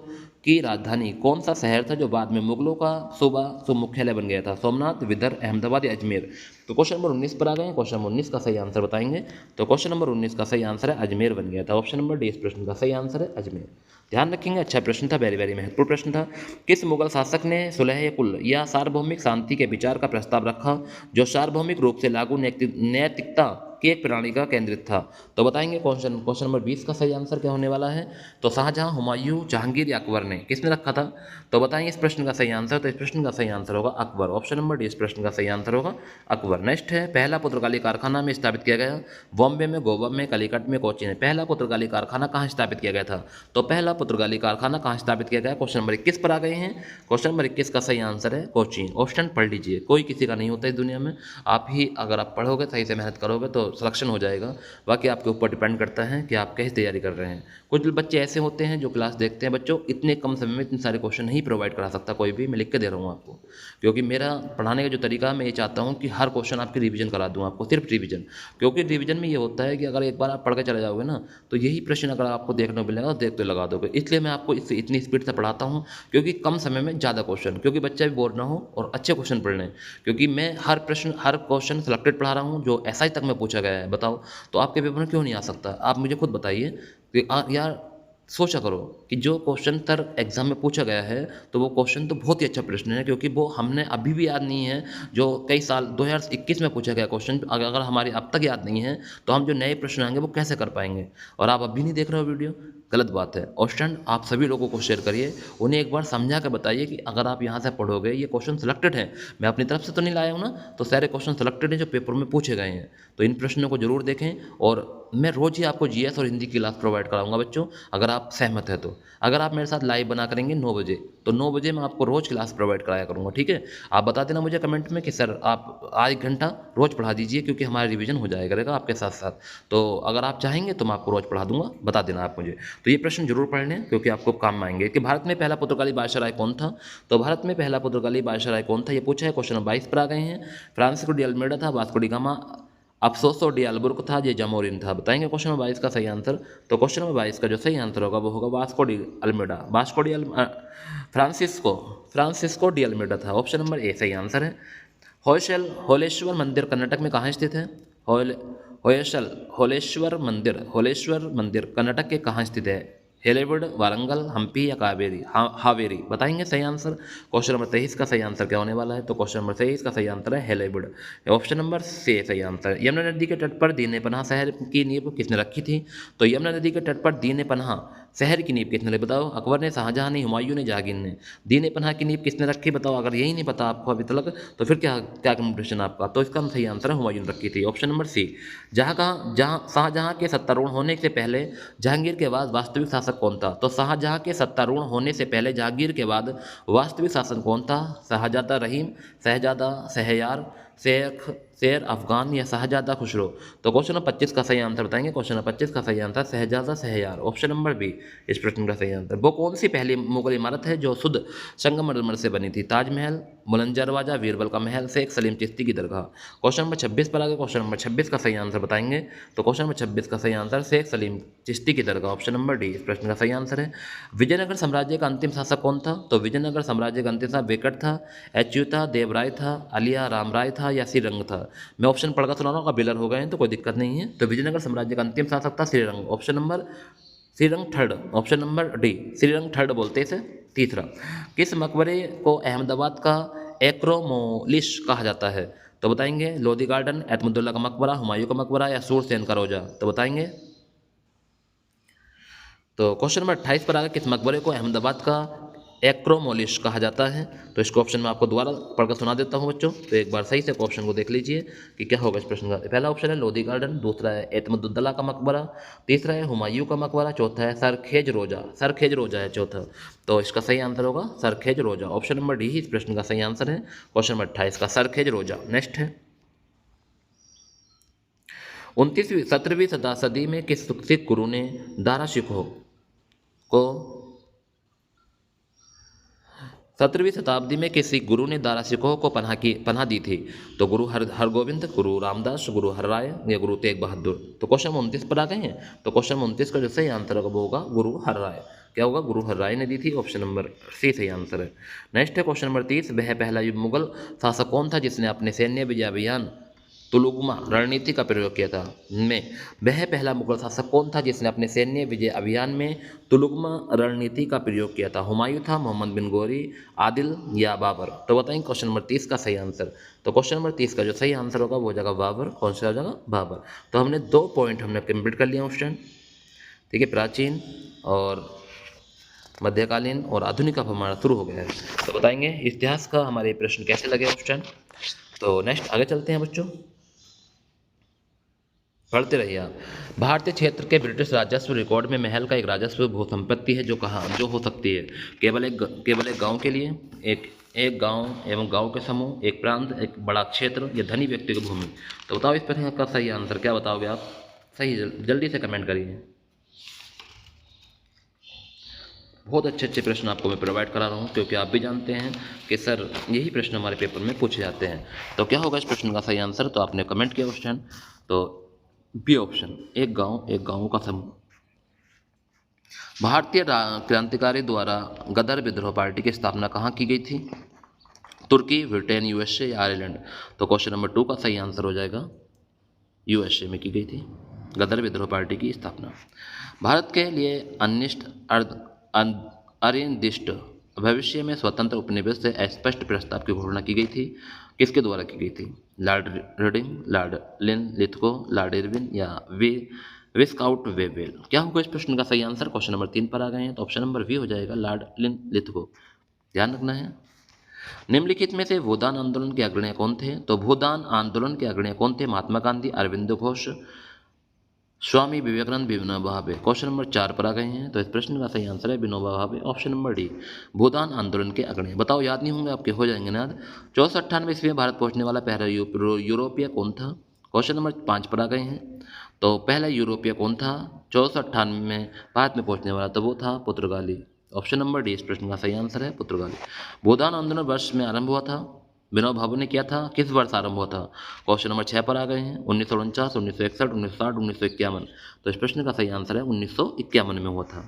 की राजधानी कौन सा शहर था जो बाद में मुगलों का सूबा मुख्यालय बन गया था? सोमनाथ, विदर्भ, अहमदाबाद या अजमेर? तो क्वेश्चन नंबर 19 पर आ गए हैं। क्वेश्चन नंबर 19 का सही आंसर बताएंगे। तो क्वेश्चन नंबर 19 का सही आंसर है अजमेर बन गया था। ऑप्शन नंबर डी इस प्रश्न का सही आंसर है अजमेर। ध्यान रखेंगे, अच्छा प्रश्न था, वेरी वेरी महत्वपूर्ण प्रश्न था। किस मुगल शासक ने सुलह कुल या सार्वभौमिक शांति के विचार का प्रस्ताव रखा जो सार्वभौमिक रूप से लागू नैतिकता की एक प्रणाली का केंद्रित था? तो बताएंगे क्वेश्चन नंबर 20 का सही आंसर क्या होने वाला है? तो शाहजहां, हुमायूं, जहांगीर या अकबर ने? किसने रखा था? तो बताएंगे इस प्रश्न का सही आंसर। तो इस प्रश्न का सही आंसर होगा अकबर। ऑप्शन नंबर डी इस प्रश्न का सही आंसर होगा अकबर। नेक्स्ट है पहला पुर्तगाली कारखाना में स्थापित किया गया? बॉम्बे में, गोवा में, कलिकट में, कोच्चि में? पहला पुर्तगाली कारखाना कहाँ स्थापित किया गया था? तो पहला पुर्तगाली कारखाना कहाँ स्थापित किया गया? क्वेश्चन नंबर 21 पर आ गए हैं। क्वेश्चन नंबर 21 का सही आंसर है कोच्चि। ऑप्शन पढ़ लीजिए, कोई किसी का नहीं होता इस दुनिया में। आप ही अगर आप पढ़ोगे, सही से मेहनत करोगे तो सिलेक्शन हो जाएगा। बाकी आपके ऊपर डिपेंड करता है कि आप कैसे तैयारी कर रहे हैं। कुछ बच्चे ऐसे होते हैं जो क्लास देखते हैं, बच्चों इतने कम समय में इतने सारे क्वेश्चन नहीं प्रोवाइड करा सकता कोई भी। मैं लिख के दे रहा हूँ आपको, क्योंकि मेरा पढ़ाने का जो तरीका है, मैं ये चाहता हूँ कि हर क्वेश्चन आपकी रिवीजन करा दूँ आपको, सिर्फ रिवीजन। क्योंकि रिवीजन में ये होता है कि अगर एक बार आप पढ़ के चले जाओगे ना, तो यही प्रश्न अगर आपको देखने को मिलेगा तो देख तो लगा दोगे। इसलिए मैं आपको इससे इतनी स्पीड से पढ़ाता हूँ, क्योंकि कम समय में ज़्यादा क्वेश्चन, क्योंकि बच्चा भी बोर ना हो और अच्छे क्वेश्चन पढ़ लें। क्योंकि मैं हर क्वेश्चन सेलेक्टेड पढ़ा रहा हूँ जो एसआई तक में पूछा गया है। बताओ, तो आपके पेपर में क्यों नहीं आ सकता? आप मुझे खुद बताइए कि यार सोचा करो कि जो क्वेश्चन तर एग्जाम में पूछा गया है तो वो क्वेश्चन तो बहुत ही अच्छा प्रश्न है, क्योंकि वो हमने अभी भी याद नहीं है। जो कई साल 2021 में पूछा गया क्वेश्चन, अगर हमारे अब तक याद नहीं है तो हम जो नए प्रश्न आएंगे वो कैसे कर पाएंगे। और आप अभी नहीं देख रहे हो वीडियो, गलत बात है। और स्टूडेंट आप सभी लोगों को शेयर करिए, उन्हें एक बार समझा कर बताइए कि अगर आप यहाँ से पढ़ोगे, ये क्वेश्चन सिलेक्टेड है, मैं अपनी तरफ से तो नहीं लाया हूँ ना, तो सारे क्वेश्चन सिलेक्टेड हैं जो पेपर में पूछे गए हैं। तो इन प्रश्नों को जरूर देखें। और मैं रोज़ ही आपको जीएस और हिंदी की क्लास प्रोवाइड कराऊंगा बच्चों, अगर आप सहमत है तो। अगर आप मेरे साथ लाइव बना करेंगे 9 बजे, तो 9 बजे मैं आपको रोज़ क्लास प्रोवाइड कराया करूँगा, ठीक है। आप बता देना मुझे कमेंट में कि सर आप आज 1 घंटा रोज़ पढ़ा दीजिए, क्योंकि हमारा रिवीजन हो जाएगा करेगा आपके साथ साथ। तो अगर आप चाहेंगे तो मैं आपको रोज़ पढ़ा दूंगा, बता देना आप मुझे। तो ये प्रश्न जरूर पढ़ लें, क्योंकि आपको काम में आएंगे। कि भारत में पहला पुर्तगाली बादशाह कौन था? तो भारत में पहला पुर्तगाली बादशाह कौन था, ये पूछा है। क्वेश्चन नंबर 22 पर आ गए हैं। फ्रांसिस्को डी अल्मेडा था, वास्को डी गामा, अफसोसो डी अल्बुर्क था, ये जामोरिन था। बताएंगे क्वेश्चन नंबर 22 का सही आंसर। तो क्वेश्चन नंबर 22 का जो सही आंसर होगा वो होगा Vasco de Almeida. Francisco Francisco de Almeida था। ऑप्शन नंबर ए सही आंसर है। होलेश्वर मंदिर कर्नाटक में कहाँ स्थित है? होल होयसल होलेश्वर मंदिर कर्नाटक के कहाँ स्थित है? हेलेवड, वारंगल, हम्पी या कावेरी हावेरी? बताएंगे सही आंसर। क्वेश्चन नंबर 23 का सही आंसर क्या होने वाला है? तो क्वेश्चन नंबर 23 का सही आंसर है हेलेवड। ऑप्शन नंबर सी सही आंसर। यमुना नदी के तट पर दीन पनाह शहर की नींव किसने रखी थी? तो यमुना नदी के तट पर दीन पनाह शहर की नींव किसने? बताओ। अकबर ने, शाहजहां ने, हुमायूं ने, जहांगीर ने? दीन पनाह की नींव किसने रखी बताओ। अगर यही नहीं पता आपको अभी तक तो फिर क्या क्या कंपटीशन आपका? तो इसका सही आंसर है हुमायूं ने रखी थी। ऑप्शन नंबर सी। शाहजहां के सत्तारूढ़ होने से पहले जहांगीर के बाद वास्तविक शासक कौन था? तो शाहजहां के सत्तारूढ़ होने से पहले जहांगीर के बाद वास्तविक शासक कौन था? शाहजादा रहीम, शहजादा शहरयार, शेर अफगान या शाहजादा खुसरो? तो क्वेश्चन नंबर 25 का सही आंसर बताएंगे। क्वेश्चन नंबर 25 का सही आंसर शहजादा शहरयार। ऑप्शन नंबर बी इस प्रश्न का सही आंसर। वो कौन सी पहली मुगल इमारत है जो शुद्ध संगमरमर से बनी थी? ताजमहल, बुलंद दरवाजा, बीरबल का महल, शेख सलीम चिश्ती की दरगाह? क्वेश्चन नंबर 26 पर आगे। क्वेश्चन नंबर 26 का सही आंसर बताएंगे। तो क्वेश्चन नंबर 26 का सही आंसर शेख सलीम चिश्ती की दरगाह। ऑप्शन नंबर डी इस प्रश्न का सही आंसर है। विजयनगर साम्राज्य का अंतिम शासक कौन था? तो विजयनगर साम्राज्य का अंतिम शासक वेंकट था, अच्युत था, देवराय था, अलिया राम राय था या श्रीरंग था? मैं ऑप्शन पढ़कर सुना रहा हूँ, बिलर हो गए हैं तो कोई दिक्कत नहीं है। तो विजयनगर साम्राज्य का अंतिम शासक था Shrirang. Option number Shrirang third. Option number D Shrirang third बोलते इसे। तीसरा, किस मकबरे को अहमदाबाद का एक्रोमोलिश कहा जाता है? तो बताएंगे लोधी गार्डन, एतमुद्दौला का मकबरा, हुमायूं का मकबरा या सूरसेन का रोजा? तो बताएंगे। तो क्वेश्चन नंबर 28 पर आगे। किस मकबरे को अहमदाबाद का एक्रोमोलिश कहा जाता है? तो इसको ऑप्शन में आपको दोबारा पढ़कर सुना देता हूँ बच्चों, तो एक बार सही से ऑप्शन को देख लीजिए कि क्या होगा इस प्रश्न का। पहला ऑप्शन है लोधी गार्डन, दूसरा है एतमुद्दौला का मकबरा, तीसरा है हुमायूं का मकबरा, चौथा है सरखेज रोजा। सरखेज रोजा है चौथा। तो इसका सही आंसर होगा सरखेज रोजा। ऑप्शन नंबर डी ही इस प्रश्न का सही आंसर है। क्वेश्चन नंबर 28 का सरखेज रोजा। नेक्स्ट है 17वीं सदी में किस सिख गुरु ने दारा शिकोह को 17वीं शताब्दी में किसी गुरु ने दारा सिकोह को पनाह दी थी? तो गुरु हरगोविंद, गुरु रामदास, गुरु हरराय या गुरु तेग बहादुर? तो क्वेश्चन 29 पर आ गए हैं। तो क्वेश्चन 29 का जो सही आंसर होगा वो होगा गुरु हरराय। क्या होगा? गुरु हरराय ने दी थी। ऑप्शन नंबर सी सही आंसर है। नेक्स्ट है क्वेश्चन नंबर 30। वह पहला मुगल शासक कौन था जिसने अपने सैन्य विजय अभियान तुलुगमा रणनीति का प्रयोग किया था? वह पहला मुगल शासक कौन था जिसने अपने सैन्य विजय अभियान में तुलुगमा रणनीति का प्रयोग किया था? हुमायूं था, मोहम्मद बिन गौरी, आदिल या बाबर? तो बताएंगे क्वेश्चन नंबर 30 का सही आंसर। तो क्वेश्चन नंबर 30 का जो सही आंसर होगा वो हो जाएगा बाबर। कौन सा हो जाएगा? बाबर। तो हमने 2 पॉइंट हमने कंप्लीट कर लिया स्टूडेंट, ठीक है। प्राचीन और मध्यकालीन और आधुनिक अब हमारा शुरू हो गया है। तो बताएंगे इतिहास का हमारे प्रश्न कैसे लगे स्टूडेंट। तो नेक्स्ट आगे चलते हैं बच्चों, पढ़ते रहिए आप। भारतीय क्षेत्र के ब्रिटिश राजस्व रिकॉर्ड में महल का एक राजस्व भू संपत्ति है जो हो सकती है केवल एक गांव के लिए, एक गांव एवं गांव के समूह, एक प्रांत, एक बड़ा क्षेत्र या धनी व्यक्ति की भूमि? तो बताओ इस प्रश्न का सही आंसर क्या बताओगे आप? सही जल्दी से कमेंट करिए। बहुत अच्छे प्रश्न आपको मैं प्रोवाइड करा रहा हूँ, क्योंकि आप भी जानते हैं कि सर यही प्रश्न हमारे पेपर में पूछे जाते हैं। तो क्या होगा इस प्रश्न का सही आंसर? तो आपने कमेंट किया क्वेश्चन, तो बी ऑप्शन, एक गांव का समूह। भारतीय क्रांतिकारी द्वारा गदर विद्रोह पार्टी की स्थापना कहाँ की गई थी? तुर्की, ब्रिटेन, यूएसए या आयरलैंड? तो क्वेश्चन नंबर 2 का सही आंसर हो जाएगा यूएसए में की गई थी। गदर विद्रोह पार्टी की स्थापना। भारत के लिए अनिष्ट अनिर्दिष्ट भविष्य में स्वतंत्र उपनिवेश से स्पष्ट प्रस्ताव की घोषणा की गई थी। किसके द्वारा की गई थी? Lord reading, Lord Linlithgow, Lord Irwin या विस्काउट वेवेल। क्या होगा इस प्रश्न का सही आंसर? क्वेश्चन नंबर 3 पर आ गए हैं, तो ऑप्शन नंबर बी हो जाएगा, लॉर्ड लिनलिथगो। ध्यान रखना है। निम्नलिखित में से भूदान आंदोलन के अग्रणी कौन थे? तो भूदान आंदोलन के अग्रणी कौन थे? महात्मा गांधी, अरविंद घोष, स्वामी विवेकानंद, विनोबा भावे। क्वेश्चन नंबर 4 पर आ गए हैं, तो इस प्रश्न का सही आंसर है Vinoba Bhave, option number D, भूदान आंदोलन के अग्रणी। बताओ, याद नहीं होंगे आपके? हो जाएंगे ना याद। 1498 ईस्वी में भारत पहुंचने वाला पहला यूरोपीय कौन था? क्वेश्चन नंबर 5 पर आ गए हैं, तो पहला यूरोपीय कौन था 1498 में भारत में पहुंचने वाला? तो वो था पुर्तगाली, ऑप्शन नंबर डी इस प्रश्न का सही आंसर है, पुर्तगाली। भूदान आंदोलन वर्ष में आरंभ हुआ था, विनोबा भावे ने किया था, किस वर्ष आरंभ हुआ था? क्वेश्चन नंबर 6 पर आ गए हैं, 1949, 1961, 1960, 1951। तो इस प्रश्न का सही आंसर है 1951 में हुआ था।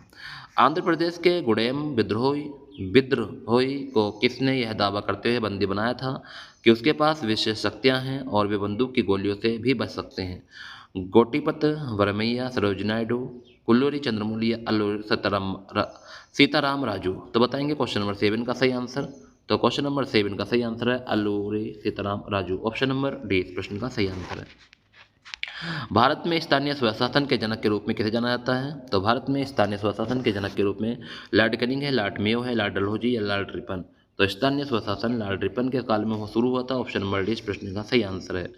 आंध्र प्रदेश के गुडेम विद्रोही को किसने यह दावा करते हुए बंदी बनाया था कि उसके पास विशेष शक्तियां हैं और वे बंदूक की गोलियों से भी बच सकते हैं? गोटीपत वरमैया, सरोजिनी नायडू, कुल्लूरी चंद्रमौली या अल्लूरी सीताराम राजू। तो बताएंगे क्वेश्चन नंबर 7 का सही आंसर। तो क्वेश्चन नंबर 7 का सही आंसर है Alluri Sitaram Raju, option number D इस प्रश्न का सही आंसर है। भारत में स्थानीय स्वशासन के जनक के रूप में किसे जाना जाता है? तो भारत में स्थानीय स्वशासन के जनक के रूप में लॉर्ड कैनिंग है, लॉर्ड मेयो है, लॉर्ड डलहौजी या लॉर्ड रिपन। तो स्थानीय स्वशासन लॉर्ड रिपन के काल में शुरू हुआ था, ऑप्शन नंबर डी इस प्रश्न का सही आंसर है।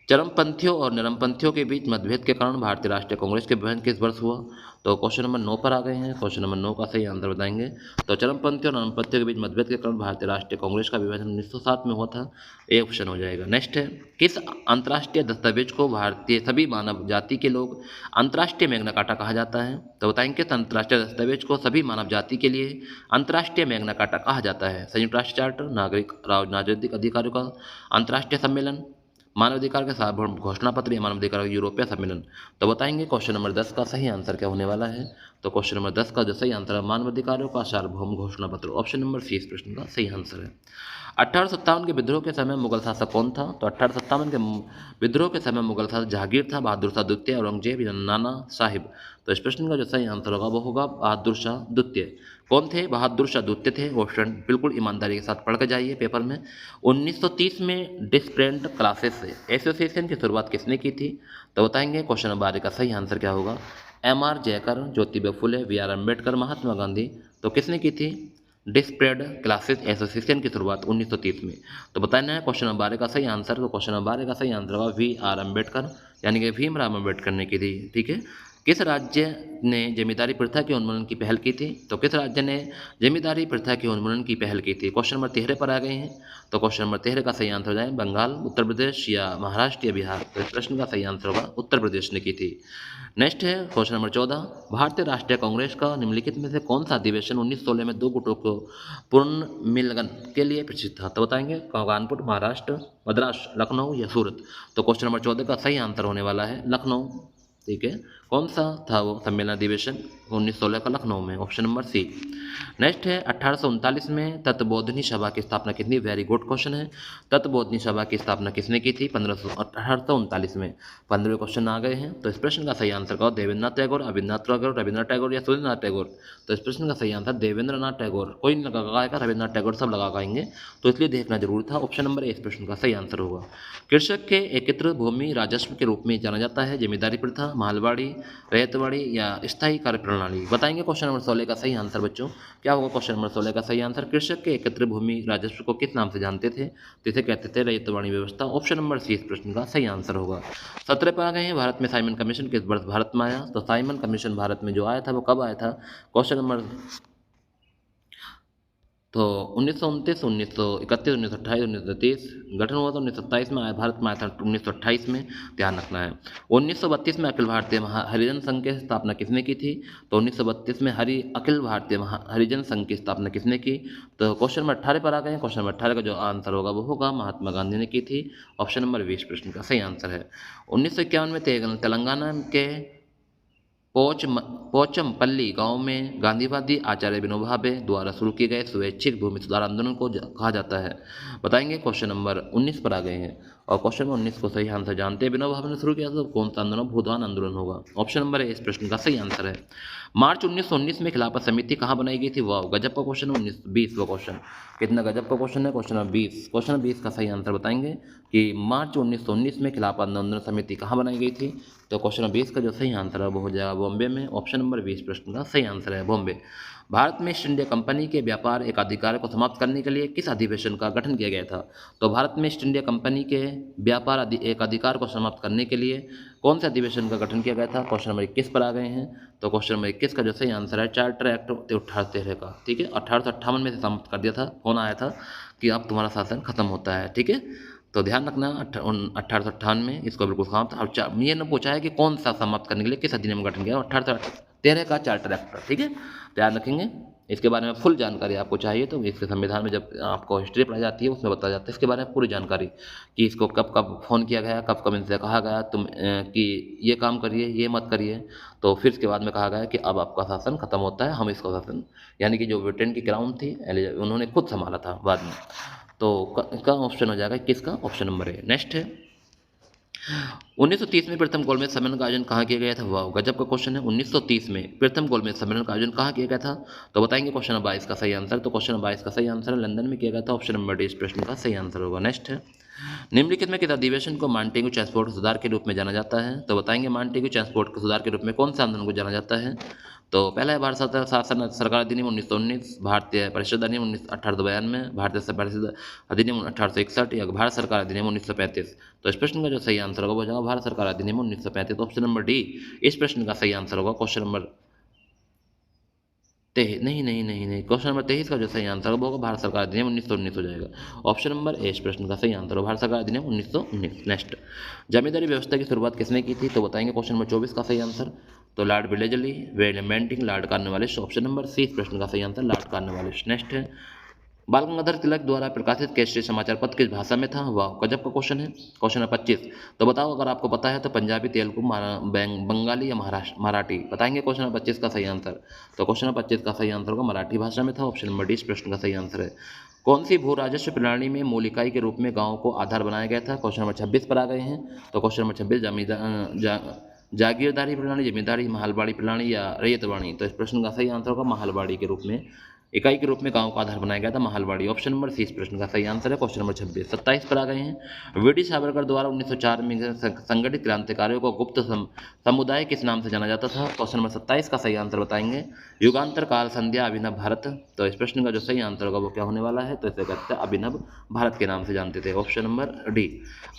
चरमपंथियों और नरमपंथियों के बीच मतभेद के कारण भारतीय राष्ट्रीय कांग्रेस के विभाजन किस वर्ष हुआ? तो क्वेश्चन नंबर 9 पर आ गए हैं, क्वेश्चन नंबर 9 का सही आंसर बताएंगे। तो चरमपंथियों और नरमपंथियों के बीच मतभेद के कारण भारतीय राष्ट्रीय कांग्रेस का विभाजन 1907 में हुआ था, ए ऑप्शन हो जाएगा। नेक्स्ट है, किस अंतर्राष्ट्रीय दस्तावेज को भारतीय सभी मानव जाति के लोग अंतर्राष्ट्रीय मैग्ना कार्टा कहा जाता है? तो बताएंगे, किस अंतर्राष्ट्रीय दस्तावेज को सभी मानव जाति के लिए अंतर्राष्ट्रीय मैग्ना कार्टा कहा जाता है? संयुक्त राष्ट्र चार्टर, नागरिक अधिकारों का अंतर्राष्ट्रीय सम्मेलन, मानवाधिकार के सार्वभौम घोषणा पत्र या मानवाधिकार का यूरोपीय सम्मेलन। तो बताएंगे क्वेश्चन नंबर 10 का सही आंसर क्या होने वाला है? तो क्वेश्चन नंबर 10 का जो सही आंसर है मानवाधिकारों का सार्वभौम घोषणा पत्र, ऑप्शन नंबर सी इस प्रश्न का सही आंसर है। 1857 के विद्रोह के समय मुगल शासक कौन था? तो 1857 के विद्रोह के समय मुगल शासक जहांगीर था, बहादुर शाह द्वितीय, औरंगजेब या नाना साहिब। तो इस प्रश्न का जो सही आंसर होगा वो होगा बहादुर शाह द्वितीय। कौन थे? बहादुर शाह द्वितीय थे। वो स्टूडेंट बिल्कुल ईमानदारी के साथ पढ़ के जाइए पेपर में। 1930 में डिफरेंट क्लासेस एसोसिएशन की शुरुआत किसने की थी? तो बताएंगे क्वेश्चन नंबर 12 का सही आंसर क्या होगा? एम.आर. जयकर, ज्योतिबा फुले, वी.आर. अम्बेडकर, महात्मा गांधी। तो किसने की थी डिस्प्रेड क्लासेस एसोसिएशन की शुरुआत 1930 में? तो बताना है क्वेश्चन नंबर 12 का सही आंसर। तो क्वेश्चन नंबर 12 का सही आंसर होगा वी.आर. अम्बेडकर, यानी कि भीमराव अम्बेडकर ने की थी। ठीक है। किस राज्य ने जमींदारी प्रथा के उन्मूलन की पहल की थी? तो किस राज्य ने जमींदारी प्रथा के उन्मूलन की पहल की थी? क्वेश्चन नंबर 13 पर आ गए हैं, तो क्वेश्चन नंबर 13 का सही आंसर हो जाए बंगाल, उत्तर प्रदेश या महाराष्ट्र या बिहार। तो इस प्रश्न का सही आंसर होगा उत्तर प्रदेश ने की थी। नेक्स्ट है क्वेश्चन नंबर 14, भारतीय राष्ट्रीय कांग्रेस का निम्नलिखित में से कौन सा अधिवेशन 1916 में 2 गुटों को पुनर्मिलन के लिए प्रसिद्ध था? तो बताएंगे कानपुर, महाराष्ट्र, मद्रास, लखनऊ या सूरत। तो क्वेश्चन नंबर 14 का सही आंसर होने वाला है लखनऊ। ठीक है। कौन सा था वो सम्मेलन अधिवेशन? 1916 का लखनऊ में, ऑप्शन नंबर सी। नेक्स्ट है 1839 में तत्वबोधिनी सभा की स्थापना कितनी? वेरी गुड क्वेश्चन है। तत्वबोधिनी सभा की स्थापना किसने की थी? 1839 में। 15वें क्वेश्चन आ गए हैं, तो इस प्रश्न का सही आंसर कहो देवेंद्रनाथ टैगोर, अविन्द्रनाथ टैगोर, रविन्द्रनाथ टैगोर या सुरेंद्रनाथ टैगोर। तो इस प्रश्न का सही आंसर देवेंद्रनाथ टैगोर, कोई नहीं लगाएगा, रविन्द्रनाथ टैगोर सब लगा पाएंगे, तो इसलिए देखना जरूरी था। ऑप्शन नंबर ए इस प्रश्न का सही आंसर होगा। कृषक के एकत्र भूमि राजस्व के रूप में जाना जाता है जमींदारी प्रथा, मालवाड़ी, रैयतवाड़ी या स्थायी कार्य प्रणाली। बताएंगे क्वेश्चन नंबर 16 का सही आंसर बच्चों क्या होगा? क्वेश्चन नंबर 16 का सही आंसर कृषक के एकत्र भूमि राजस्व को किस नाम से जानते थे? तो इसे कहते थे रैयतवाड़ी व्यवस्था, ऑप्शन नंबर सी इस प्रश्न का सही आंसर होगा। 17 पर आ गए हैं, भारत में साइमन कमीशन किस वर्ष भारत में आया? तो साइमन कमीशन भारत में जो आया था वो कब आया था? क्वेश्चन नंबर तो 1929, 1931, 1928, 1930 गठन हुआ था। 1927 में आया, भारत में आया था 1928 में, ध्यान रखना है। 1932 में अखिल भारतीय हरिजन संघ की स्थापना किसने की थी? तो 1932 में अखिल भारतीय हरिजन संघ की स्थापना किसने की? तो क्वेश्चन नंबर 18 पर आ गए हैं। क्वेश्चन नंबर 18 का जो आंसर होगा वो होगा महात्मा गांधी ने की थी, ऑप्शन नंबर 20 प्रश्न का सही आंसर है। 1951 में तेलंगाना के पोचमपल्ली गांव में गांधीवादी आचार्य विनोबा भावे द्वारा शुरू किए गए स्वैच्छिक भूमि सुधार आंदोलन को कहा जाता है। बताएंगे क्वेश्चन नंबर 19 पर आ गए हैं, और क्वेश्चन नंबर 19 को सही आंसर जानते हैं। विनोबा भावे ने शुरू किया था तो कौन सा आंदोलन? भूदान आंदोलन होगा। ऑप्शन नंबर ए इस प्रश्न का सही आंसर है। मार्च 1919 में खिलाफत समिति कहाँ बनाई गई थी? वाह, गजब का क्वेश्चन है। 20वां क्वेश्चन, कितना गजब का क्वेश्चन है। क्वेश्चन नंबर 20, क्वेश्चन नंबर 20 का सही आंसर बताएंगे कि मार्च 1919 में खिलाफत आंदोलन समिति कहाँ बनाई गई थी? तो क्वेश्चन नंबर 20 का जो सही आंसर है वो हो जाएगा बॉम्बे में। ऑप्शन नंबर 20 प्रश्न का सही आंसर है बॉम्बे। भारत में ईस्ट इंडिया कंपनी के व्यापार एकाधिकार को समाप्त करने के लिए किस अधिवेशन का गठन किया गया था? तो भारत में ईस्ट इंडिया कंपनी के व्यापार एकाधिकार को समाप्त करने के लिए कौन से अधिवेशन का गठन किया गया था? क्वेश्चन नंबर 21 पर आ गए हैं। तो क्वेश्चन नंबर 21 का जो सही आंसर है चार्टर एक्ट 1813 का। ठीक है, 1858 में से समाप्त कर दिया था। कौन आया था कि अब तुम्हारा शासन खत्म होता है। ठीक है, तो ध्यान रखना 1858 में इसको बिल्कुल समाप्त। अब ये न पूछा है कि कौन सा समाप्त करने के लिए किस अधिनियम का गठन किया? 1813 का चार्टर एक्ट। ठीक है, ध्यान रखेंगे। इसके बारे में फुल जानकारी आपको चाहिए तो इसके संविधान में जब आपको हिस्ट्री पढ़ाई जाती है उसमें बताया जाता है इसके बारे में पूरी जानकारी कि इसको कब कब फ़ोन किया गया, कब कब इनसे कहा गया तुम कि ये काम करिए, ये मत करिए। तो फिर इसके बाद में कहा गया कि अब आपका शासन खत्म होता है, हम इसका शासन यानी कि जो ब्रिटेन की क्राउन थी उन्होंने खुद संभाला था बाद में। तो इसका ऑप्शन हो जाएगा किसका? Option number A. नेक्स्ट है 1930 में प्रथम गोलमेज सम्मेलन का आयोजन कहाँ किया गया था? वाह, गजब का क्वेश्चन है। 1930 में प्रथम गोलमेज सम्मेलन का आयोजन कहाँ किया गया था? तो बताएंगे क्वेश्चन नंबर 22 का सही आंसर। तो क्वेश्चन नंबर 22 का सही आंसर है लंदन में किया गया था। ऑप्शन नंबर डी इस प्रश्न का सही आंसर होगा। नेक्स्ट है निम्नलिखित में किस अधिवेशन को मांटेग्यू ट्रांसपोर्ट सुधार के रूप में जाना जाता है? तो बताएंगे मांटेग्यू ट्रांसपोर्ट के सुधार के रूप में कौन से आंदोलन को जाना जाता है? तो पहला है भारत शासन सरकार अधिनियम 1919, भारतीय परिषद अधिनियम 1892, भारतीय परिषद अधिनियम 1861 या भारत सरकार अधिनियम 1935। तो इस प्रश्न का जो सही आंसर होगा वो जाएगा भारत सरकार अधिनियम 1935। ऑप्शन नंबर डी इस प्रश्न का सही आंसर होगा। क्वेश्चन नंबर नहीं, क्वेश्चन नंबर 23 का जो सही आंसर होगा भारत सरकार अधिनियम 1919 हो जाएगा। ऑप्शन नंबर ए इस प्रश्न का सही आंसर होगा भारत सरकार अधिनियम 1919। नेक्स्ट जमींदारी व्यवस्था की शुरुआत किसने की थी? तो बताएंगे क्वेश्चन नंबर 24 का सही आंसर। तो Lord Wellesley, William Bentinck, Lord Cornwallis. Option number C इस प्रश्न का सही आंसर लॉर्ड कॉर्नवालिस। नेक्स्ट है बाल गंगाधर तिलक द्वारा प्रकाशित केसरी समाचार पत्र किस भाषा में था? वाह, गजब का क्वेश्चन है। Question number 25। तो बताओ अगर आपको पता है तो पंजाबी, तेलुगु, बंगाली या मराठी? बताएंगे क्वेश्चन नंबर 25 का सही आंसर। तो क्वेश्चन नंबर 25 का सही आंसर होगा मराठी भाषा में था। ऑप्शन नंबर डी इस प्रश्न का सही आंसर है। कौन सी भू राजस्व प्रणाली में मूल इकाई के रूप में गाँव को आधार बनाया गया था? क्वेश्चन नंबर 26 पर आ गए हैं। तो क्वेश्चन नंबर 26 जागीरदारी प्रणाली, जमींदारी, महलबाड़ी प्रणाली या रैयतवाड़ी? तो इस प्रश्न का सही आंसर होगा महलबाड़ी के रूप में, इकाई के रूप में गांव का आधार बनाया गया था महलबाड़ी। ऑप्शन नंबर सी इस प्रश्न का सही आंसर है। Question number 26। 27 पर आ गए हैं। वी डी सावरकर द्वारा 1904 में संगठित क्रांतिकारियों को गुप्त समुदाय किस नाम से जाना जाता था? क्वेश्चन नंबर 27 का सही आंसर बताएंगे युगांतर काल संध्या अभिनव भारत। तो इस प्रश्न का जो सही आंसर होगा वो क्या होने वाला है? तो इसे कहते हैं अभिनव भारत के नाम से जानते थे। Option number D.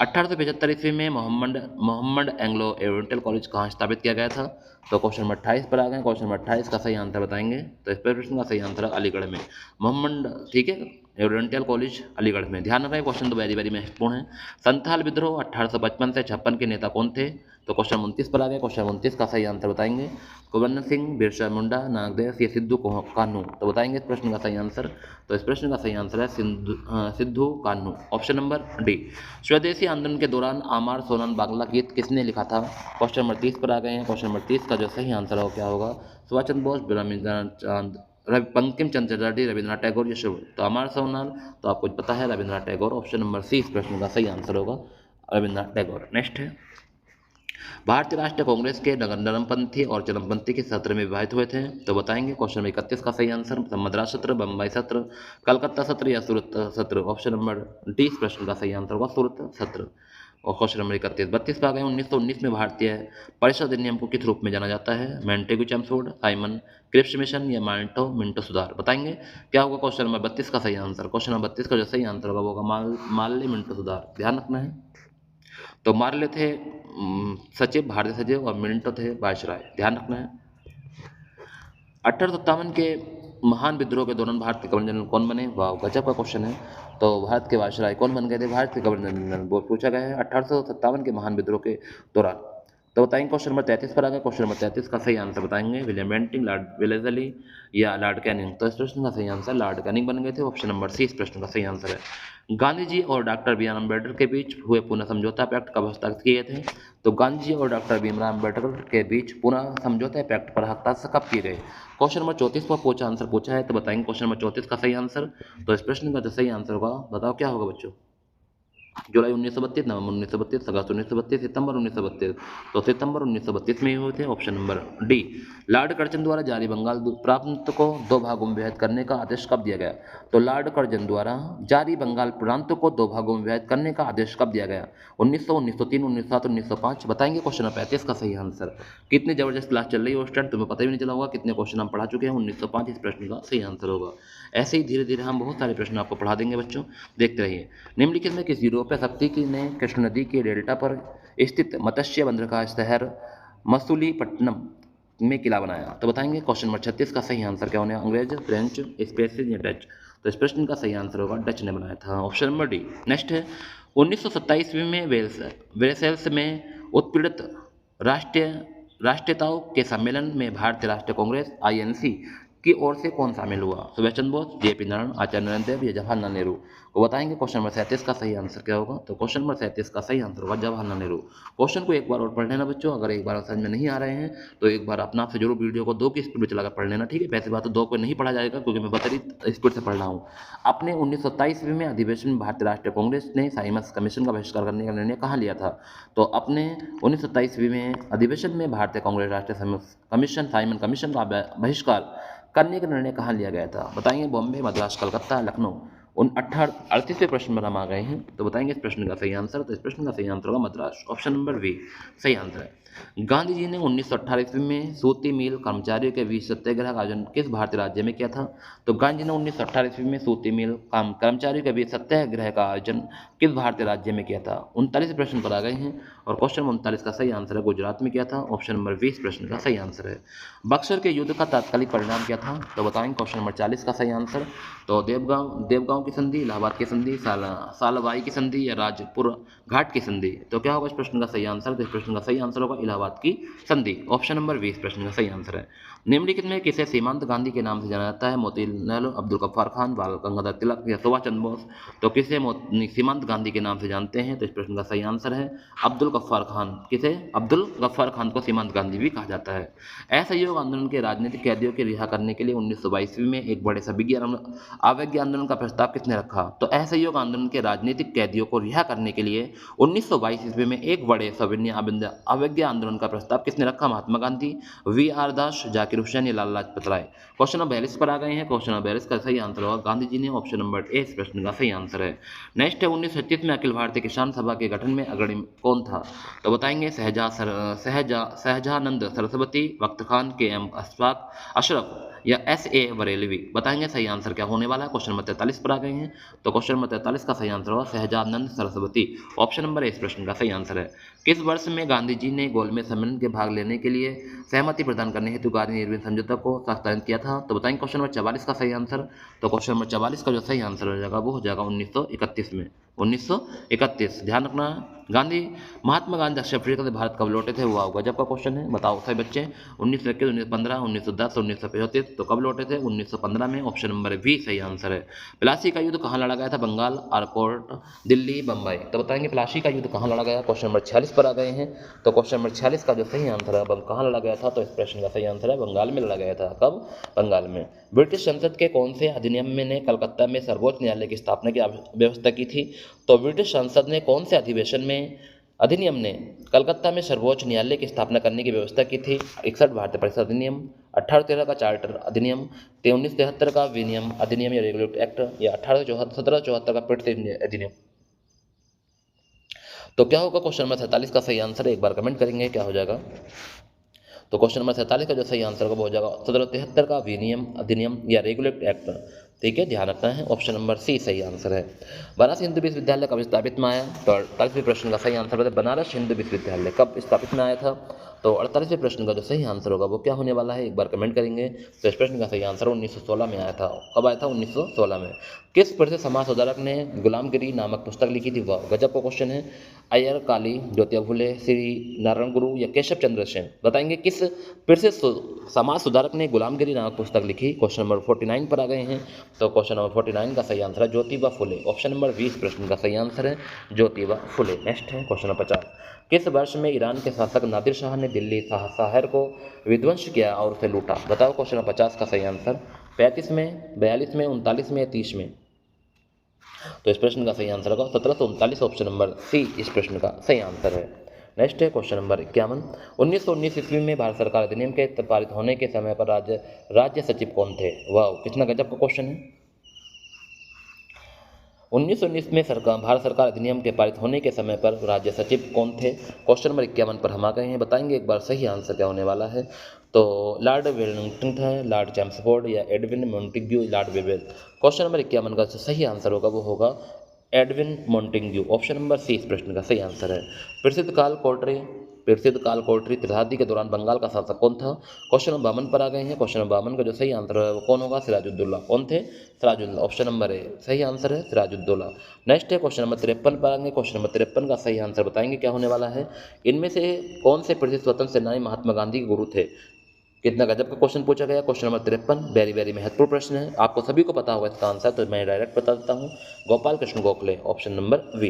1875 ईस्वी में मोहम्मद एंग्लो ओरिएंटल कॉलेज कहाँ स्थापित किया गया था? तो क्वेश्चन नंबर 28 पर आ गए। क्वेश्चन नंबर 28 का सही आंसर बताएंगे। तो इस प्रश्न का सही आंसर है अलीगढ़ में, मोहम्मद। ठीक है, ओरिएंटल कॉलेज अलीगढ़ में। ध्यान रखें क्वेश्चन तो वेरी वेरी महत्वपूर्ण है। संथाल विद्रोह 1855 से 56 के नेता कौन थे? तो क्वेश्चन 29 पर आ गए। क्वेश्चन 29 का सही आंसर बताएंगे कुंवर सिंह, बिरसा मुंडा, नागदेव या सिद्धू कान्हू? तो बताएंगे इस प्रश्न का सही आंसर। तो इस प्रश्न का सही आंसर है Sidhu Kanhu. Option number D. स्वदेशी आंदोलन के दौरान आमार सोनान बांग्ला गीत किसने लिखा था? क्वेश्चन नंबर 30 पर आ गए हैं। क्वेश्चन नंबर 30 का जो सही आंसर हो क्या होगा? सुभाष चंद्र बोस, बंकिम चंद्र चटर्जी, रविन्द्रनाथ टैगोर या शिव? तो अमर सोनाल तो आपको पता है Rabindranath Tagore. Option number C इस प्रश्न का सही आंसर होगा रविन्द्रनाथ टैगोर। नेक्स्ट है भारतीय राष्ट्रीय कांग्रेस के नरमपंथी और चरमपंथी के सत्र में विभाजित हुए थे? तो बताएंगे क्वेश्चन नंबर 31 का सही आंसर मद्रास सत्र, बम्बई सत्र, कलकत्ता सत्र या सूरत सत्र? ऑप्शन नंबर डी इस प्रश्न का सही आंसर होगा सूरत सत्र। और क्वेश्चन नंबर 31 पर आ गए। 1919 में भारतीय परिषद अधिनियम को किस रूप में जाना जाता है? मैंटेगू चैम्सफोर्ड, साइमन क्रिप्स मिशन या मिंटो सुधार? बताएंगे क्या होगा क्वेश्चन नंबर 32 का सही आंसर। क्वेश्चन नंबर 32 का जो सही आंसर होगा वो होगा माल्ले मिंटो सुधार। ध्यान रखना है। तो माल्ले थे सचिव, भारतीय सचिव, और मिंटो थे वायसराय। ध्यान रखना है। 1857 के महान विद्रोह के दौरान भारत के गवर्नर जनरल कौन बने? वाह, गजब का क्वेश्चन है। तो भारत के वायसराय कौन बन गए थे? भारत के गवर्नर जनरल वो पूछा गया है 1857 के महान विद्रोह के दौरान। तो बताएंगे क्वेश्चन नंबर 33 पर आ गए। क्वेश्चन नंबर 33 का सही आंसर बताएंगे विलियम बेंटिंग, लॉर्ड वेलेस्ली या लॉर्ड कैनिंग? तो इस प्रश्न का सही आंसर लॉर्ड कैनिंग बन गए थे। ऑप्शन नंबर सी इस प्रश्न का सही आंसर है। गांधी जी और डॉक्टर बी आर अम्बेडकर के बीच हुए पुनः समझौता पैक्ट कब हस्ताक्षर किए थे? तो गांधी जी और डॉक्टर भीमराव अम्बेडकर के बीच पुनः समझौता पैक्ट पर हस्ताक्षर कब किए गए? क्वेश्चन नंबर 34 पर आंसर पूछा है। तो बताएंगे क्वेश्चन नंबर 34 का सही आंसर। तो इस प्रश्न का जो सही आंसर होगा बताओ क्या होगा बच्चों? जुलाई 1932, नवंबर 1932, अगस्त 1932, सितंबर 1932। तो सितंबर 1932 में ही हुए थे, option number D. Lord Curzon द्वारा जारी बंगाल प्रांत को दो भागों में विभाजित करने का आदेश कब दिया गया? तो लॉर्ड कर्जन द्वारा जारी बंगाल प्रांत को दो भागों में विभाजित करने का आदेश कब दिया गया? 1900, 1903, 1907, 1905? बताएंगे क्वेश्चन नंबर 35 का सही आंसर। कितनी जबरदस्त क्लास चल रही है उस टाइम तुम्हें पता भी नहीं चला होगा कितने क्वेश्चन हम पढ़ा चुके हैं। 1905 इस प्रश्न का सही आंसर होगा। ऐसे ही धीरे धीरे हम बहुत सारे प्रश्न आपको पढ़ा देंगे बच्चों, देखते रहिए। निम्नलिखित में किस यूरोपीय शक्ति ने कृष्ण नदी के डेल्टा पर स्थित मत्स्य बंदरगाह शहर मसूलीपट्टनम में किला बनाया? तो बताएंगे क्वेश्चन नंबर 36 का सही आंसर क्या होने? अंग्रेज, फ्रेंच, स्पेनिश या डच? तो इस प्रश्न का सही आंसर होगा डच ने बनाया था, ऑप्शन नंबर डी। नेक्स्ट है 1927 में ब्रसेल्स में उत्पीड़ित राष्ट्रीय राष्ट्रीयताओं के सम्मेलन में भारतीय राष्ट्रीय कांग्रेस आईएनसी की ओर से कौन शामिल हुआ? सुभाष चंद्र बोस, जेपी नारायण, आचार्य नरेंद्र देव या जवाहरलाल नेहरू? को बताएंगे क्वेश्चन नंबर 37 का सही आंसर क्या होगा? तो क्वेश्चन नंबर 37 का सही आंसर होगा जवाहरलाल नेहरू। क्वेश्चन को एक बार और पढ़ लेना बच्चों, अगर एक बार समझ में नहीं आ रहे हैं तो एक बार अपना आपसे जरूर वीडियो को 2 की स्पीड में चलाकर पढ़ लेना, ठीक है। वैसे बात तो 2 को नहीं पढ़ा जाएगा क्योंकि मैं बतरी स्पीड से पढ़ रहा हूँ। अपने 1927 में अधिवेशन में भारतीय राष्ट्रीय कांग्रेस ने साइमस कमीशन का बहिष्कार करने का निर्णय कहाँ लिया था? तो अपने 1927 में अधिवेशन में भारतीय कांग्रेस राष्ट्रीय कमीशन साइमन कमीशन का बहिष्कार करने का निर्णय कहाँ लिया गया था? बताएंगे बॉम्बे, मद्रास, कलकत्ता, लखनऊ? 38वें प्रश्न पर हम आ गए हैं, तो बताएंगे इस प्रश्न का सही आंसर। तो इस प्रश्न का सही आंसर होगा मद्रास, ऑप्शन नंबर बी सही आंसर है। गांधी जी ने 1918 ईस्वी में सूती मिल कर्मचारियों के बीच सत्याग्रह का आयोजन किस भारतीय राज्य में किया था? तो गांधी जी ने 1918 ईस्वी में सूती मिल कर्मचारियों के बीच सत्याग्रह का आयोजन किस भारतीय राज्य में किया था? 39 प्रश्न पर आ गए हैं और क्वेश्चन 39 का सही आंसर है गुजरात में किया था, ऑप्शन नंबर 20 प्रश्न का सही आंसर है। बक्सर के युद्ध का तात्कालिक परिणाम क्या था? तो बताएंगे क्वेश्चन नंबर 40 का सही आंसर। तो देवगांव की संधि, इलाहाबाद की संधि, सालवाई की संधि या राजपुर घाट की संधि? तो क्या होगा इस प्रश्न का सही आंसर? तो इस प्रश्न का सही आंसर होगा इलाहाबाद की संधि, ऑप्शन नंबर 20 प्रश्न का सही आंसर है। निम्नलिखित में किसे सीमांत गांधी के नाम से जाना जाता है? मोतीलाल नेहरू, अब्दुल गफ्फार खान, बाल गंगाधर तिलक या सुभाष चंद्र बोस? तो किसे सीमांत गांधी के नाम से जानते हैं? तो इस प्रश्न का सही आंसर है अब्दुल गफ्फार खान। किसे? अब्दुल गफ्फार खान को सीमांत गांधी भी कहा जाता है। असहयोग आंदोलन के राजनीतिक कैदियों के रिहा करने के लिए 1922 में एक बड़े अवज्ञा आंदोलन का प्रस्ताव किसने रखा? तो असहयोग आंदोलन के राजनीतिक कैदियों को रिहा करने के लिए 1922 ईस्वी में एक बड़े अवज्ञा आंदोलन का प्रस्ताव किसने रखा? महात्मा गांधी, वी.आर. दास, जाकिर हुसैन या लाला लाजपत राय? क्वेश्चन नंबर 42 पर आ गए हैं। क्वेश्चन नंबर 42 का सही आंसर होगा गांधी जी ने, ऑप्शन नंबर ए इस प्रश्न का सही आंसर है। नेक्स्ट है 1936 में अखिल भारतीय किसान सभा के गठन में अग्रणी कौन था? तो बताएंगे सहजानंद सरस्वती, वक्त खान, के एम अशरफ या S.A. बरेलवी? बताएंगे सही आंसर क्या होने वाला है। क्वेश्चन नंबर 43 पर आ गए हैं, तो क्वेश्चन नंबर 43 का सही आंसर होगा Sahajanand Saraswati, option number A इस प्रश्न का सही आंसर है। किस वर्ष में गांधी जी ने गोलमेज सम्मेलन के भाग लेने के लिए सहमति प्रदान करने हेतु गांधी इरविन समझौता को हस्ताक्षरित किया था? तो बताएंगे क्वेश्चन नंबर 44 का सही आंसर। तो क्वेश्चन नंबर 44 का जो सही आंसर हो जाएगा वो हो जाएगा 1931 में, 1931। ध्यान रखना, महात्मा गांधी दक्षिण अफ्रीका से भारत कब लौटे थे? वो गजब का क्वेश्चन है, बताओ सही बच्चे। 1921, 1915, 1910, 1935? तो कब लौटे थे? 1915 में, ऑप्शन नंबर बी सही आंसर है। प्लासी का युद्ध कहाँ लड़ा गया था? बंगाल, आरकोट, दिल्ली, बम्बई? तो बताएंगे प्लासी का युद्ध कहाँ लड़ा गया? क्वेश्चन नंबर 46 पर आ गए हैं, तो क्वेश्चन नंबर 46 का जो सही आंसर है कहाँ लड़ा गया था? तो इस प्रश्न का सही आंसर है बंगाल में लड़ा गया था। कब? बंगाल में। ब्रिटिश संसद के कौन से अधिनियम ने कलकत्ता में सर्वोच्च न्यायालय की स्थापना की व्यवस्था की थी? तो ब्रिटिश संसद ने कौन से अधिनियम ने कलकत्ता में सर्वोच्च न्यायालय की स्थापना करने की व्यवस्था की थी? 61 भारतीय परिषद अधिनियम, 1813 का चार्टर अधिनियम, 1973 का विनियम अधिनियम या रेगुलेटरी एक्ट, या 1774 का पिट अधिनियम? तो क्या होगा क्वेश्चन नंबर 47 का सही आंसर है, एक बार कमेंट करेंगे क्या हो जाएगा। तो क्वेश्चन नंबर 47 का जो सही आंसर होगा वो हो जाएगा 1773 का विनियम अधिनियम या रेगुलेटरी एक्ट। ठीक है, ध्यान रखना है, ऑप्शन नंबर सी सही आंसर है। बनारस हिंदू विश्वविद्यालय कब स्थापित में आया? तो 48वें प्रश्न का सही आंसर है बनारस हिंदू विश्वविद्यालय कब स्थापित में आया था? तो 48वें प्रश्न का जो सही आंसर होगा वो क्या होने वाला है, एक बार कमेंट करेंगे। तो इस प्रश्न का सही आंसर 1916 में आया था। कब आया था? 1916 में। किस प्रसिद्ध समाज सुधारक ने गुलामगिरी नामक पुस्तक लिखी थी? वह गजब का क्वेश्चन है। अय्यर काली, ज्योतिबा फुले, श्री नारायण गुरु या केशव चंद्र सेन? बताएंगे किस प्रसिद्ध समाज सुधारक ने गुलामगिरी नामक पुस्तक लिखी? क्वेश्चन नंबर 49 पर आ गए हैं, तो क्वेश्चन नंबर 49 का सही आंसर है ज्योतिबा फुले, ऑप्शन नंबर 20 प्रश्न का सही आंसर है ज्योतिबा फुले। नेक्स्ट है क्वेश्चन नंबर 50। किस वर्ष में ईरान के शासक नादिर शाह ने दिल्ली शहर को विध्वंस किया और उसे लूटा? बताओ क्वेश्चन नंबर 50 का सही आंसर। 35 में, 42 में, 39 में या 30 में? तो इस प्रश्न का सही आंसर होगा 1739, ऑप्शन नंबर सी इस प्रश्न का सही आंसर है। नेक्स्ट है क्वेश्चन नंबर 51। 1919 ईस्वी में भारत सरकार अधिनियम के पारित होने के समय पर राज्य सचिव कौन थे? वाह, कितना गजब का क्वेश्चन है। 1919 में भारत सरकार अधिनियम के पारित होने के समय पर राज्य सचिव कौन थे? क्वेश्चन नंबर 51 पर हम आ गए हैं। बताएंगे एक बार सही आंसर क्या होने वाला है। तो लॉर्ड वेलिंगटन था, लॉर्ड चैम्सफोर्ड या Edwin Montagu, Lord Wavell. Question number 51 का जो सही आंसर होगा वो होगा Edwin Montagu, option number C इस प्रश्न का सही आंसर है। प्रसिद्ध काल कोठरी त्रिशादी के दौरान बंगाल का शासक कौन था? क्वेश्चन नंबर 52 पर आ गए हैं। क्वेश्चन नंबर 52 का जो सही आंसर है वो कौन होगा? सिराजुद्दौला। कौन थे? सिराजुद्दौला, ऑप्शन नंबर ए सही आंसर है सिराजुद्दौला। नेक्स्ट है क्वेश्चन नंबर 53 पर आएंगे। क्वेश्चन नंबर 53 का सही आंसर बताएंगे क्या होने वाला है। इनमें से कौन से प्रसिद्ध स्वतंत्र सेनानी महात्मा गांधी के गुरु थे? कितना गजब का क्वेश्चन पूछा गया। क्वेश्चन नंबर 53 वेरी वेरी महत्वपूर्ण प्रश्न है, आपको सभी को पता होगा इसका आंसर, तो मैं डायरेक्ट बता देता हूँ। Gopal Krishna Gokhale, option number B.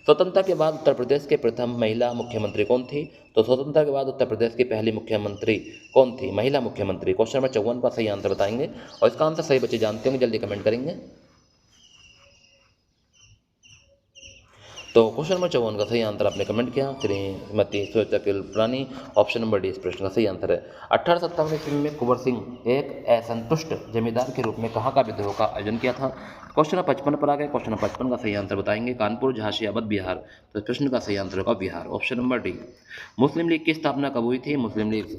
स्वतंत्रता के बाद उत्तर प्रदेश के प्रथम महिला मुख्यमंत्री कौन थी? तो स्वतंत्रता के बाद उत्तर प्रदेश की पहली मुख्यमंत्री कौन थी? महिला मुख्यमंत्री। क्वेश्चन नंबर 54 का सही आंसर बताएंगे, और इसका आंसर सही बच्चे जानते होंगे जल्दी कमेंट करेंगे। तो क्वेश्चन नंबर 54 का सही आंसर आपने कमेंट किया, Shrimati Sucheta Kripalani, option number D इस प्रश्न का सही आंसर है। 1857 ईस्वी में कुंवर सिंह एक असंतुष्ट जमींदार के रूप में कहाँ का विद्रोह का आयोजन किया था? क्वेश्चन नंबर 55 पर आ गए। क्वेश्चन नंबर 55 का सही आंसर बताएंगे, कानपुर, झांसी, अवध, बिहार। तो इस प्रश्न का सही आंसर होगा बिहार, ऑप्शन नंबर डी। मुस्लिम लीग की स्थापना कब हुई थी? मुस्लिम लीग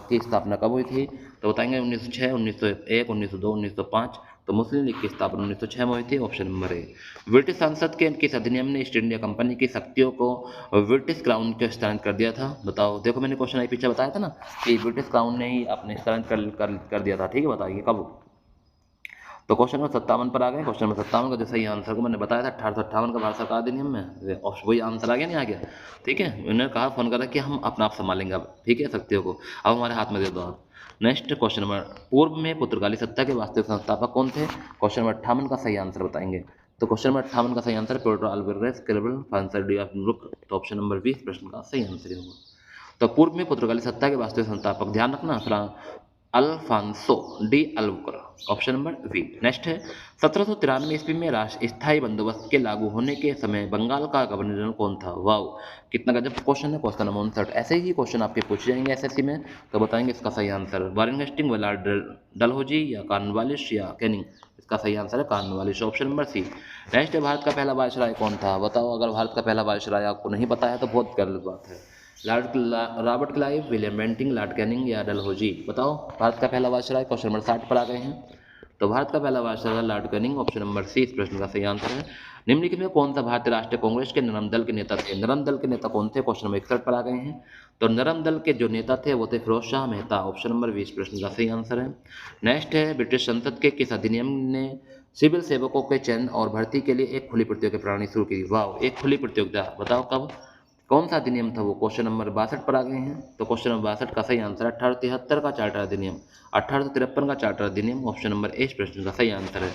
की स्थापना कब हुई थी? तो बताएंगे 1906, 1901, 1902, 1905। तो मुस्लिम लीग की स्थापना 1906 में हुई थी, ऑप्शन नंबर ए। ब्रिटिश संसद के किस अधिनियम ने ईस्ट इंडिया कंपनी की शक्तियों को ब्रिटिश क्राउन के हस्तांतरित कर दिया था? बताओ, देखो मैंने क्वेश्चन आई पीछे बताया था ना कि ब्रिटिश क्राउन ने ही अपने हस्तांतरित कर दिया था, ठीक है, बताइए कब। तो क्वेश्चन नंबर 57 पर आ गए। क्वेश्चन नंबर 57 का जो सही आंसर को मैंने बताया था 1858 का भारत सरकार अधिनियम में, वही आंसर आ गया नहीं आ गया, ठीक है। उन्होंने कहा फोन करा कि हम अपना आप संभालेंगे अब, ठीक है, शक्तियों को अब हमारे हाथ में दे दो आप। नेक्स्ट क्वेश्चन नंबर, पूर्व में पुर्तगाली सत्ता के वास्तविक संस्थापक कौन थे? क्वेश्चन नंबर 58 का सही आंसर बताएंगे। तो क्वेश्चन नंबर 58 का सही answer Pedro Alvares Cabral Francis Dias Brook. तो ऑप्शन नंबर 20 प्रश्न का सही आंसर होगा। तो पूर्व में पुर्तगाली सत्ता के वास्तविक संस्थापक, ध्यान रखना, Alfonso de Albuquerque, option number B. Next है 1793 ईस्वी में राष्ट्र स्थायी बंदोबस्त के लागू होने के समय बंगाल का गवर्नर जनरल कौन था? वाओ, कितना गजब क्वेश्चन है। क्वेश्चन नंबर 59, ऐसे ही क्वेश्चन आपके पूछे जाएंगे एसएससी में, तो बताएंगे इसका सही answer. Warren Hasting, Lord Dalhousie या कॉर्नवालिस या कैनिंग। इसका सही आंसर है Cornwallis, option number C. Next है भारत का पहला वायसराय कौन था? बताओ, अगर भारत का पहला वायसराय आपको नहीं पता है तो बहुत गलत बात है। Robert Clive, William Bentinck, Lord Canning या डलहौजी। बताओ भारत का पहला वायसराय। क्वेश्चन नंबर 60 पर आ गए हैं। तो भारत का पहला viceroy Lord Canning, option number C इस प्रश्न का सही आंसर है। निम्नलिखित में कौन सा भारतीय राष्ट्रीय कांग्रेस के नरम दल के नेता थे? नरम दल के नेता कौन थे? क्वेश्चन नंबर 61 पर आ गए हैं। तो नरम दल के जो नेता थे वो थे फिरोज शाह मेहता, ऑप्शन नंबर 20 प्रश्न का सही आंसर है। नेक्स्ट है ब्रिटिश संसद के किस अधिनियम ने सिविल सेवकों के चयन और भर्ती के लिए एक खुली प्रतियोगिता प्रणाली शुरू की? वाह, एक खुली प्रतियोगिता, बताओ कब, कौन सा अधिनियम था वो? क्वेश्चन नंबर 62 पर आ गए हैं। तो क्वेश्चन नंबर 62 का सही आंसर 1873 का चार्टर अधिनियम, 1853 का चार्टर अधिनियम, ऑप्शन नंबर ए प्रश्न का सही आंसर है।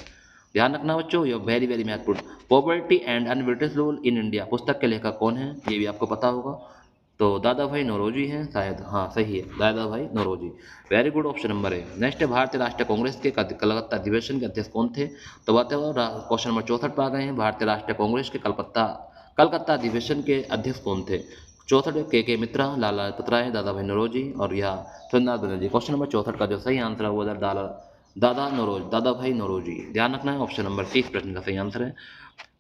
ध्यान रखना बच्चों, ये वेरी वेरी महत्वपूर्ण। Poverty and un-British rule in India पुस्तक के लेखक कौन है? ये भी आपको पता होगा। तो दादा भाई नौरोजी हैं शायद, हाँ सही है, Dadabhai Naoroji, very good, option number A. Next है भारतीय राष्ट्रीय कांग्रेस के कलकत्ता अधिवेशन के अध्यक्ष कौन थे? तो बताओ, क्वेश्चन नंबर 64 पर आ गए हैं। भारतीय राष्ट्रीय कांग्रेस के कलकत्ता अधिवेशन के अध्यक्ष कौन थे? 64 के मित्रा, लाला लाजपत दादा भाई नौरोजी और या सुरेंद्रनाथ बनर्जी। क्वेश्चन नंबर 64 का जो सही आंसर है वो दादा भाई नौरोजी। ध्यान रखना है, ऑप्शन नंबर 30 प्रश्न का सही आंसर है।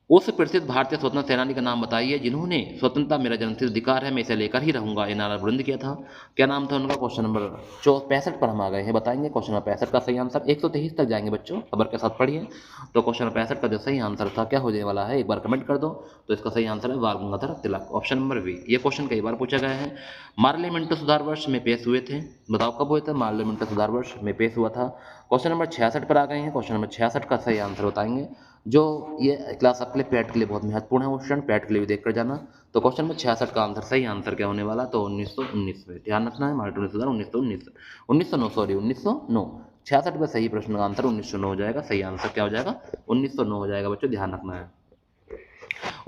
उस प्रसिद्ध भारतीय स्वतंत्रता सेनानी का नाम बताइए जिन्होंने स्वतंत्रता मेरा जन्मसिद्ध अधिकार है मैं इसे लेकर ही रहूंगा ये नारा बुलंद किया था? क्या नाम था उनका? क्वेश्चन नंबर 65 पर हम आ गए हैं, बताएंगे। क्वेश्चन नंबर 65 का सही आंसर 123 तक जाएंगे बच्चों, खबर के साथ पढ़िए। तो क्वेश्चन नंबर 65 का जो सही आंसर था क्या हो जाने वाला है, एक बार कमेंट कर दो। तो इसका सही आंसर है बाल Gangadhar Tilak, option number B. ये क्वेश्चन कई बार पूछा गया है। मार्ले मिंटो सुधार वर्ष में पेश हुए थे, बताओ कब हुए थे? मार्ले मिंटो सुधार वर्ष में पेश हुआ था। क्वेश्चन नंबर 66 पर आ गए हैं। क्वेश्चन नंबर 66 का सही आंसर बताएंगे, जो ये क्लास आपके लिए पैट के लिए बहुत महत्वपूर्ण है, क्वेश्चन पैट के लिए भी देख कर जाना। तो क्वेश्चन नंबर 66 का आंसर सही आंसर क्या होने वाला? तो 1919 में, ध्यान रखना है, मार्टिन सुधार 1909 सॉरी 1909। 66 में सही प्रश्न का आंसर 1909 हो जाएगा, सही आंसर क्या हो जाएगा? 1909 हो जाएगा बच्चों, ध्यान रखना है।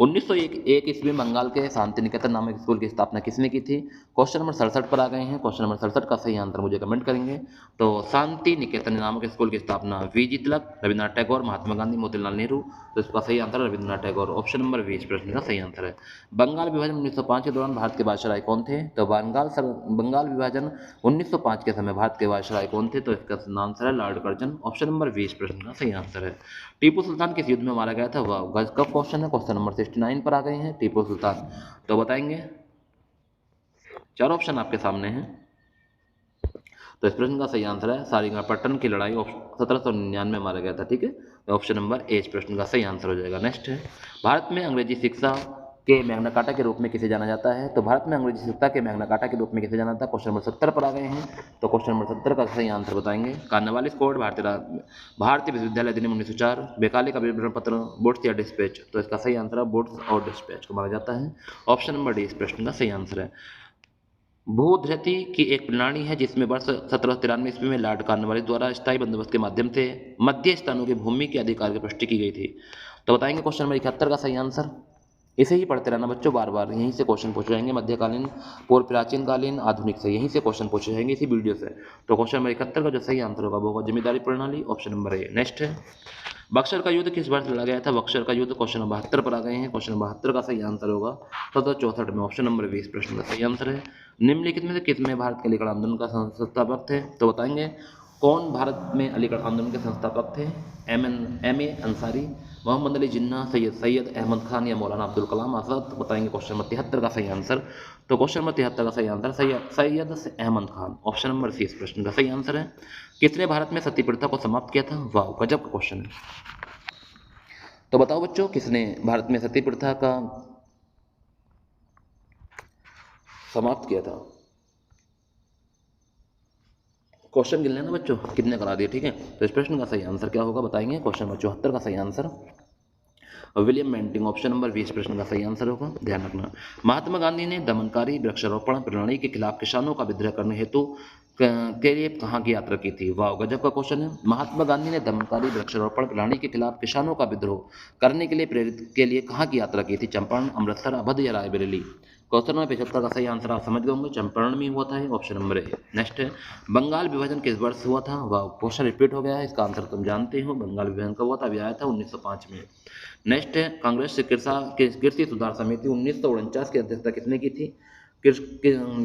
1901 ईस्वी में बंगाल के शांति निकेतन नामक स्कूल की स्थापना किसने की थी? क्वेश्चन नंबर 67 पर आ गए हैं। क्वेश्चन नंबर 67 का सही आंसर मुझे कमेंट करेंगे। तो शांति निकेतन नामक स्कूल की स्थापना वीजी तिलक, रविन्द्रनाथ टैगोर, महात्मा गांधी, मोतीलाल नेहरू। तो इसका सही answer Rabindranath Tagore, option number 20 प्रश्न का सही आंसर है। बंगाल विभाजन 1905 के दौरान भारत के वायसराय कौन थे? तो बंगाल विभाजन 1905 के समय भारत के वायसराय कौन थे? तो इसका आंसर है लॉर्ड कर्जन, ऑप्शन नंबर 20 प्रश्न का सही आंसर है। टीपू सुल्तान किस युद्ध में मारा गया था? वाह, गज का क्वेश्चन है। क्वेश्चन नंबर 69 पर आ गए हैं। टीपू सुल्तान तो बताएंगे, चार ऑप्शन आपके सामने हैं। तो इस प्रश्न का सही आंसर है सारिंगापट्टन की लड़ाई 1799 में मारा गया था। ठीक है, तो ऑप्शन नंबर ए इस प्रश्न का सही आंसर हो जाएगा। नेक्स्ट है, भारत में अंग्रेजी शिक्षा के मैग्ना कार्टा के रूप में किसे जाना जाता है? तो भारत में अंग्रेजी शिक्षा के मैग्ना कार्टा के रूप में किसे जाना जाता है? क्वेश्चन नंबर 70 पर आ गए हैं। तो क्वेश्चन नंबर 70 का सही आंसर बताएंगे। कार्नवालिस कोड, भारतीय विश्वविद्यालय अधिनियम 1904, बेकाले का विवरण पत्र, बोट्स या डिस्पैच। तो इसका सही आंसर है बोट्स और डिस्पैच को माना जाता है। ऑप्शन नंबर डी इस प्रश्न का सही आंसर है। भूधृति की एक प्रणाली है जिसमें वर्ष 1793 ईस्वी में लॉर्ड कॉर्नवालिस द्वारा स्थायी बंदोबस्त के माध्यम से मध्य स्थानों की भूमि के अधिकार की पुष्टि की गई थी। तो बताएंगे क्वेश्चन नंबर 71 का सही आंसर। इसे ही पढ़ते रहना बच्चों, बार बार यहीं से क्वेश्चन पूछे जाएंगे, मध्यकालीन, पूर्व प्राचीन कालीन, आधुनिक से यहीं से क्वेश्चन पूछे जाएंगे इसी वीडियो से। तो क्वेश्चन नंबर 71 का जो सही आंसर होगा वो होगा जमींदारी प्रणाली, ऑप्शन नंबर ए। नेक्स्ट है, बक्सर का युद्ध किस वर्ष लड़ा गया था? बक्सर का युद्ध क्वेश्चन नंबर 72 पर आ गए हैं। क्वेश्चन नंबर 72 का सही आंसर होगा 1764 में, ऑप्शन नंबर 20 प्रश्न का सही आंसर है। निम्नलिखित में से किस में भारत के अलीगढ़ आंदोलन का संस्थापक थे? तो बताएंगे कौन भारत में अलीगढ़ आंदोलन के संस्थापक थे? एम ए अंसारी, मोहम्मद अली जिन्ना, सैयद अहमद खान या मौलाना अब्दुल कलाम आज़ाद। बताएंगे क्वेश्चन नंबर 73 का सही आंसर। तो क्वेश्चन नंबर 73 का सही answer Syed Ahmed Khan, option number C इस प्रश्न का सही आंसर है। किसने भारत में सती प्रथा को समाप्त किया था? वाह, गजब का क्वेश्चन है। तो बताओ बच्चों, किसने भारत में सती प्रथा का समाप्त किया था? क्वेश्चन गिन लेना बच्चों, कितने करा दिए। ठीक है, तो इस प्रश्न का सही आंसर क्या होगा बताएंगे। क्वेश्चन नंबर 74 का सही आंसर विलियम मेंटिंग, ऑप्शन नंबर 20 प्रश्न का सही आंसर होगा, ध्यान रखना। महात्मा गांधी ने दमनकारी वृक्षारोपण प्रणाली के खिलाफ किसानों का विद्रोह करने हेतु के लिए कहाँ की यात्रा की थी? वाह, गजब का क्वेश्चन है। महात्मा गांधी ने दमनकारी वृक्षारोपण प्रणाली के खिलाफ किसानों का विद्रोह करने के लिए प्रेरित के लिए कहाँ की यात्रा की थी? चंपारण, अमृतसर, अवध या रायबरेली। क्वेश्चन नंबर 75 का सही आंसर आप समझ गए होंगे, चंपारण में हुआ था, ऑप्शन नंबर ए। नेक्स्ट है, बंगाल विभाजन किस वर्ष हुआ था? वाह, क्वेश्चन रिपीट हो गया है, इसका आंसर तुम जानते हो। बंगाल विभाजन कब हुआ था? अभी आया था 1905 में। नेक्स्ट है, कांग्रेस कृषि सुधार समिति 1949 की अध्यक्षता किसने की थी?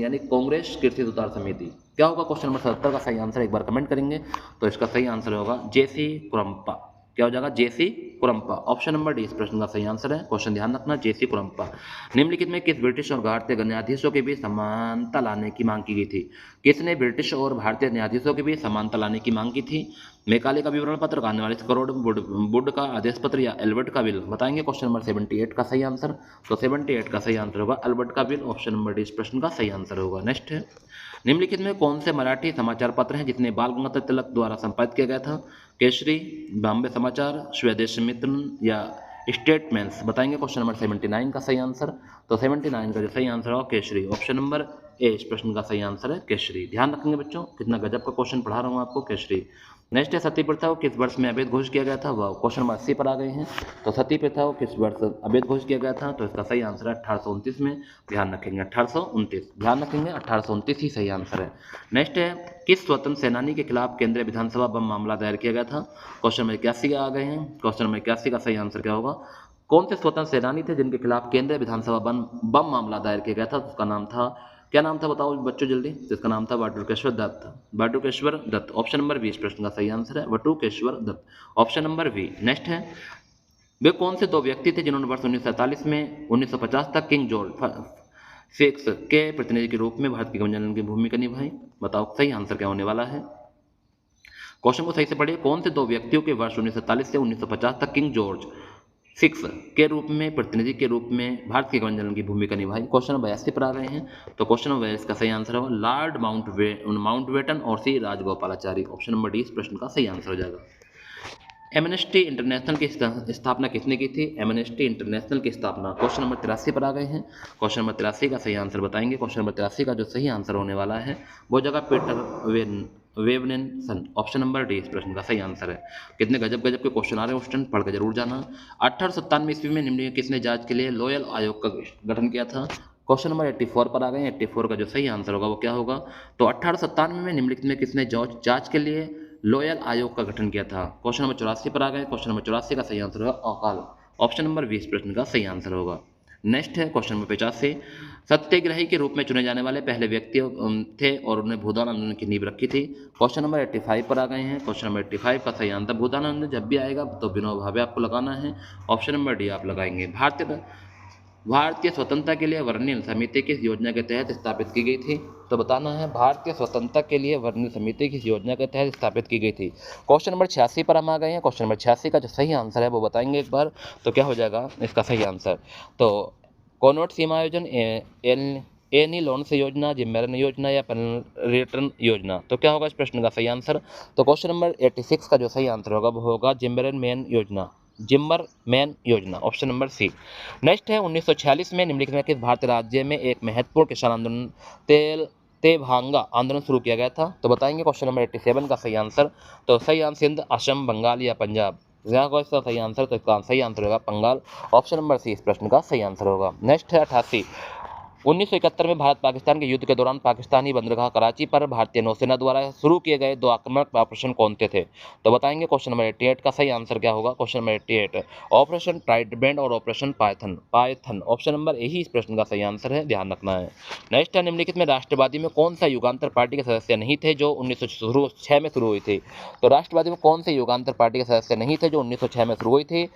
यानी कांग्रेस कृषि सुधार समिति। क्या होगा क्वेश्चन नंबर 77 का सही आंसर, एक बार कमेंट करेंगे। तो इसका सही आंसर होगा जेसी कुरम्पा। क्या हो जाएगा? जेसी कुरम्पा, ऑप्शन नंबर डी इस प्रश्न का सही आंसर है। क्वेश्चन ध्यान रखना, जेसी कुरम्पा। निम्नलिखित में किस ब्रिटिश और भारतीय न्यायाधीशों के बीच समानता लाने की मांग की गई थी? किसने ब्रिटिश और भारतीय न्यायाधीशों के बीच समानता लाने की मांग की थी? मैकाले का विवरण पत्र, कार्नवालिस कोड, वुड का आदेश पत्र या एल्बर्ट का बिल। बताएंगे क्वेश्चन नंबर 78 का सही आंसर। तो 78 का सही आंसर होगा एल्बर्ट का बिल, ऑप्शन नंबर डी इस प्रश्न का सही आंसर होगा। नेक्स्ट है, निम्नलिखित में कौन से मराठी समाचार पत्र हैं जिन्हें बाल गंगाधर तिलक द्वारा संपादित किया गया था? केसरी, बॉम्बे समाचार, स्वदेश मित्र या स्टेटमेंट्स। बताएंगे क्वेश्चन नंबर 79 का सही आंसर। तो 79 का जो सही आंसर होगा केसरी, ऑप्शन नंबर ए इस प्रश्न का सही आंसर है केसरी। ध्यान रखेंगे बच्चों, कितना गजब का क्वेश्चन पढ़ा रहा हूँ आपको, केसरी। नेक्स्ट है, सती प्रथा को किस वर्ष में अवैध घोषित किया गया था? वह क्वेश्चन नंबर 80 पर आ गए हैं। तो सती प्रथा को किस वर्ष अवैध घोषित किया गया था? तो इसका सही आंसर है 1829 में। ध्यान रखेंगे 1829, ध्यान रखेंगे 1829 ही सही आंसर है। नेक्स्ट है, किस स्वतंत्र सेनानी के खिलाफ केंद्रीय विधानसभा बम मामला दायर किया गया था? क्वेश्चन नंबर 81 आ गए हैं। क्वेश्चन नंबर 81 का सही आंसर क्या होगा? कौन से स्वतंत्र सेनानी थे जिनके खिलाफ केंद्रीय विधानसभा बम मामला दायर किया गया था? उसका नाम था, क्या नाम था बताओ बच्चों जल्दी। जिसका नाम था बटुकेश्वर दत्त, बटुकेश्वर दत्त, ऑप्शन नंबर 20 प्रश्न का सही आंसर है Batukeshwar Dutt, option number B. Next है, वे कौन से दो व्यक्ति थे जिन्होंने वर्ष 1947 में 1950 तक किंग जॉर्ज फिक्स के प्रतिनिधि के रूप में भारत के गवर्नर की भूमिका निभाई? बताओ सही आंसर क्या होने वाला है। क्वेश्चन को सही से पढ़िए, कौन से दो व्यक्तियों के वर्ष 1947 से 1950 तक किंग जॉर्ज सिक्स के रूप में प्रतिनिधि के रूप में भारत के गवर्नर की भूमिका निभाई? क्वेश्चन नंबर 82 पर आ रहे हैं। तो क्वेश्चन नंबर 82 का सही आंसर होगा लॉर्ड माउंटबेटन और सी राजगोपालाचारी, ऑप्शन नंबर डी इस प्रश्न का सही आंसर हो जाएगा। एमनेस्टी इंटरनेशनल की स्थापना किसने की थी? एमनेस्टी इंटरनेशनल की स्थापना क्वेश्चन नंबर 83 पर आ गए हैं। क्वेश्चन नंबर 83 का सही आंसर बताएंगे। क्वेश्चन नंबर 83 का जो सही आंसर होने वाला है वो जगह वेवनेसन। ऑप्शन नंबर डी इस प्रश्न का सही आंसर है। कितने गजब गजब के क्वेश्चन आ रहे हैं स्टूडेंट, पढ़ के जरूर जाना। 1897 ईस्वी में निम्नलिखित किसने जांच के लिए लोयल आयोग का गठन किया था? क्वेश्चन नंबर 84 पर आ गए। 84 का जो सही आंसर होगा वो क्या होगा? तो 1897 में निम्नलिखित में किसने जांच के लिए लोयल आयोग का गठन किया था? क्वेश्चन नंबर 84 पर आ गए। क्वेश्चन नंबर 84 का सही आंसर होगा अकाल। ऑप्शन नंबर 20 प्रश्न का सही आंसर होगा। नेक्स्ट है क्वेश्चन नंबर 85। सत्याग्रही के रूप में चुने जाने वाले पहले व्यक्ति थे और उन्होंने भूदान आंदोलन की नींव रखी थी। क्वेश्चन नंबर 85 पर आ गए हैं। क्वेश्चन नंबर 85 का सही आंसर, भूदान आंदोलन जब भी आएगा तो बिना भावे आपको लगाना है। ऑप्शन नंबर डी आप लगाएंगे। भारतीय स्वतंत्रता के लिए वर्णिल समिति किस योजना के तहत स्थापित की गई थी? तो बताना है भारतीय स्वतंत्रता के लिए वर्णिल समिति किस योजना के तहत स्थापित की गई थी। क्वेश्चन नंबर 86 पर हम आ गए हैं। क्वेश्चन नंबर 86 का जो सही आंसर है वो बताएंगे एक बार, तो क्या हो जाएगा इसका सही आंसर? तो कॉनवर्ट सीमा आयोजन, एनी लोन से योजना, जिम्मेरन योजना या रिटर्न योजना। तो क्या होगा इस प्रश्न का सही आंसर? तो क्वेश्चन नंबर 86 का जो सही आंसर होगा वो होगा जिम्मेरन मैन योजना, जिम्मर मैन योजना। Option number C. नेक्स्ट है 1946 में निम्नलिखित में किस भारतीय राज्य में एक महत्वपूर्ण किसान आंदोलन तेभांगा आंदोलन शुरू किया गया था? तो बताएंगे क्वेश्चन नंबर 87 का सही आंसर। तो सही आंसर सिंध, असम, बंगाल या पंजाब। यहाँ को इसका सही आंसर, तो इसका सही आंसर होगा बंगाल। ऑप्शन नंबर सी इस प्रश्न का सही आंसर होगा। नेक्स्ट है 88। 1971 में भारत पाकिस्तान के युद्ध के दौरान पाकिस्तानी बंदरगाह कराची पर भारतीय नौसेना द्वारा शुरू किए गए 2 आक्रामक ऑपरेशन कौन से थे? तो बताएंगे क्वेश्चन नंबर 88 का सही आंसर क्या होगा? क्वेश्चन नंबर 88 ऑपरेशन ट्राइडेंट और operation python. Option number A ही इस प्रश्न का सही आंसर है, ध्यान रखना है। नेक्स्ट है निम्नलिखित में राष्ट्रवादी में कौन सा युगांतर पार्टी के सदस्य नहीं थे जो 1906 में शुरू हुई थी? तो राष्ट्रवादी में कौन से युगांतर पार्टी के सदस्य नहीं थे जो 1906 में शुरू हुई थी?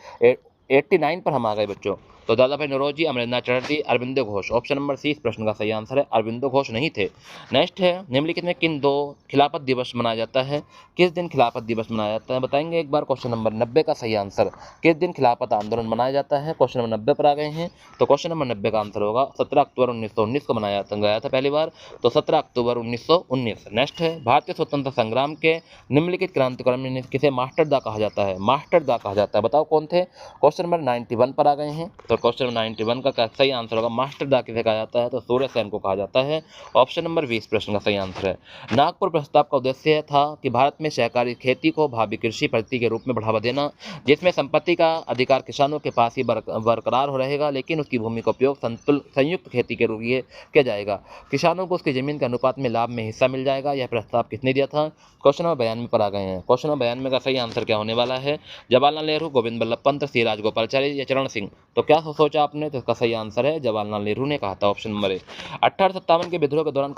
89 पर हम आ गए बच्चों। तो Dadabhai Naoroji, Amarinder Chatterjee, Aurobindo Ghosh. Option number C इस प्रश्न का सही आंसर है, अरविंदो घोष नहीं थे। नेक्स्ट है निम्नलिखित में किन 2 खिलाफत दिवस मनाया जाता है? किस दिन खिलाफत दिवस मनाया जाता है? बताएंगे एक बार। क्वेश्चन नंबर 90 का सही आंसर, किस दिन खिलाफत आंदोलन मनाया जाता है? क्वेश्चन नंबर 90 पर आ गए हैं। तो क्वेश्चन नंबर 90 का आंसर होगा 17 अक्टूबर 1919 को मनाया गया था पहली बार, तो 17 अक्टूबर 1919। नेक्स्ट है भारतीय स्वतंत्रता संग्राम के निम्नलिखित क्रांतिकारी में किसे मास्टरदा कहा जाता है? मास्टरदा कहा जाता है, बताओ कौन थे? क्वेश्चन नंबर 91 पर आ गए हैं। तो क्वेश्चन नंबर 91 का सही आंसर होगा मास्टरदा किसे कहा जाता है? तो सूर्य सेन को कहा जाता है। ऑप्शन नंबर 20 प्रश्न का सही आंसर है। नागपुर प्रस्ताव का उद्देश्य था कि भारत में सहकारी खेती को भावी कृषि पद्धति के रूप में बढ़ावा देना, जिसमें संपत्ति का अधिकार किसानों के पास ही बरकरार हो रहेगा, लेकिन उसकी भूमि का उपयोग संयुक्त खेती के रूप में किया जाएगा। किसानों को उसकी जमीन के अनुपात में लाभ में हिस्सा मिल जाएगा। यह प्रस्ताव किसने दिया था? क्वेश्चन नंबर 92 पर आ गए हैं। क्वेश्चन नंबर 92 का सही आंसर क्या होने वाला है? जवाहरलाल नेहरू, गोविंद बल्लभ पंत, सी राजगोपालाचारी या चरण सिंह। तो क्या सोचा आपने? तो इसका सही आंसर है जवाहरलाल नेहरू ने कहा था, ऑप्शन नंबर ए। 1857 के विद्रोह के दौरान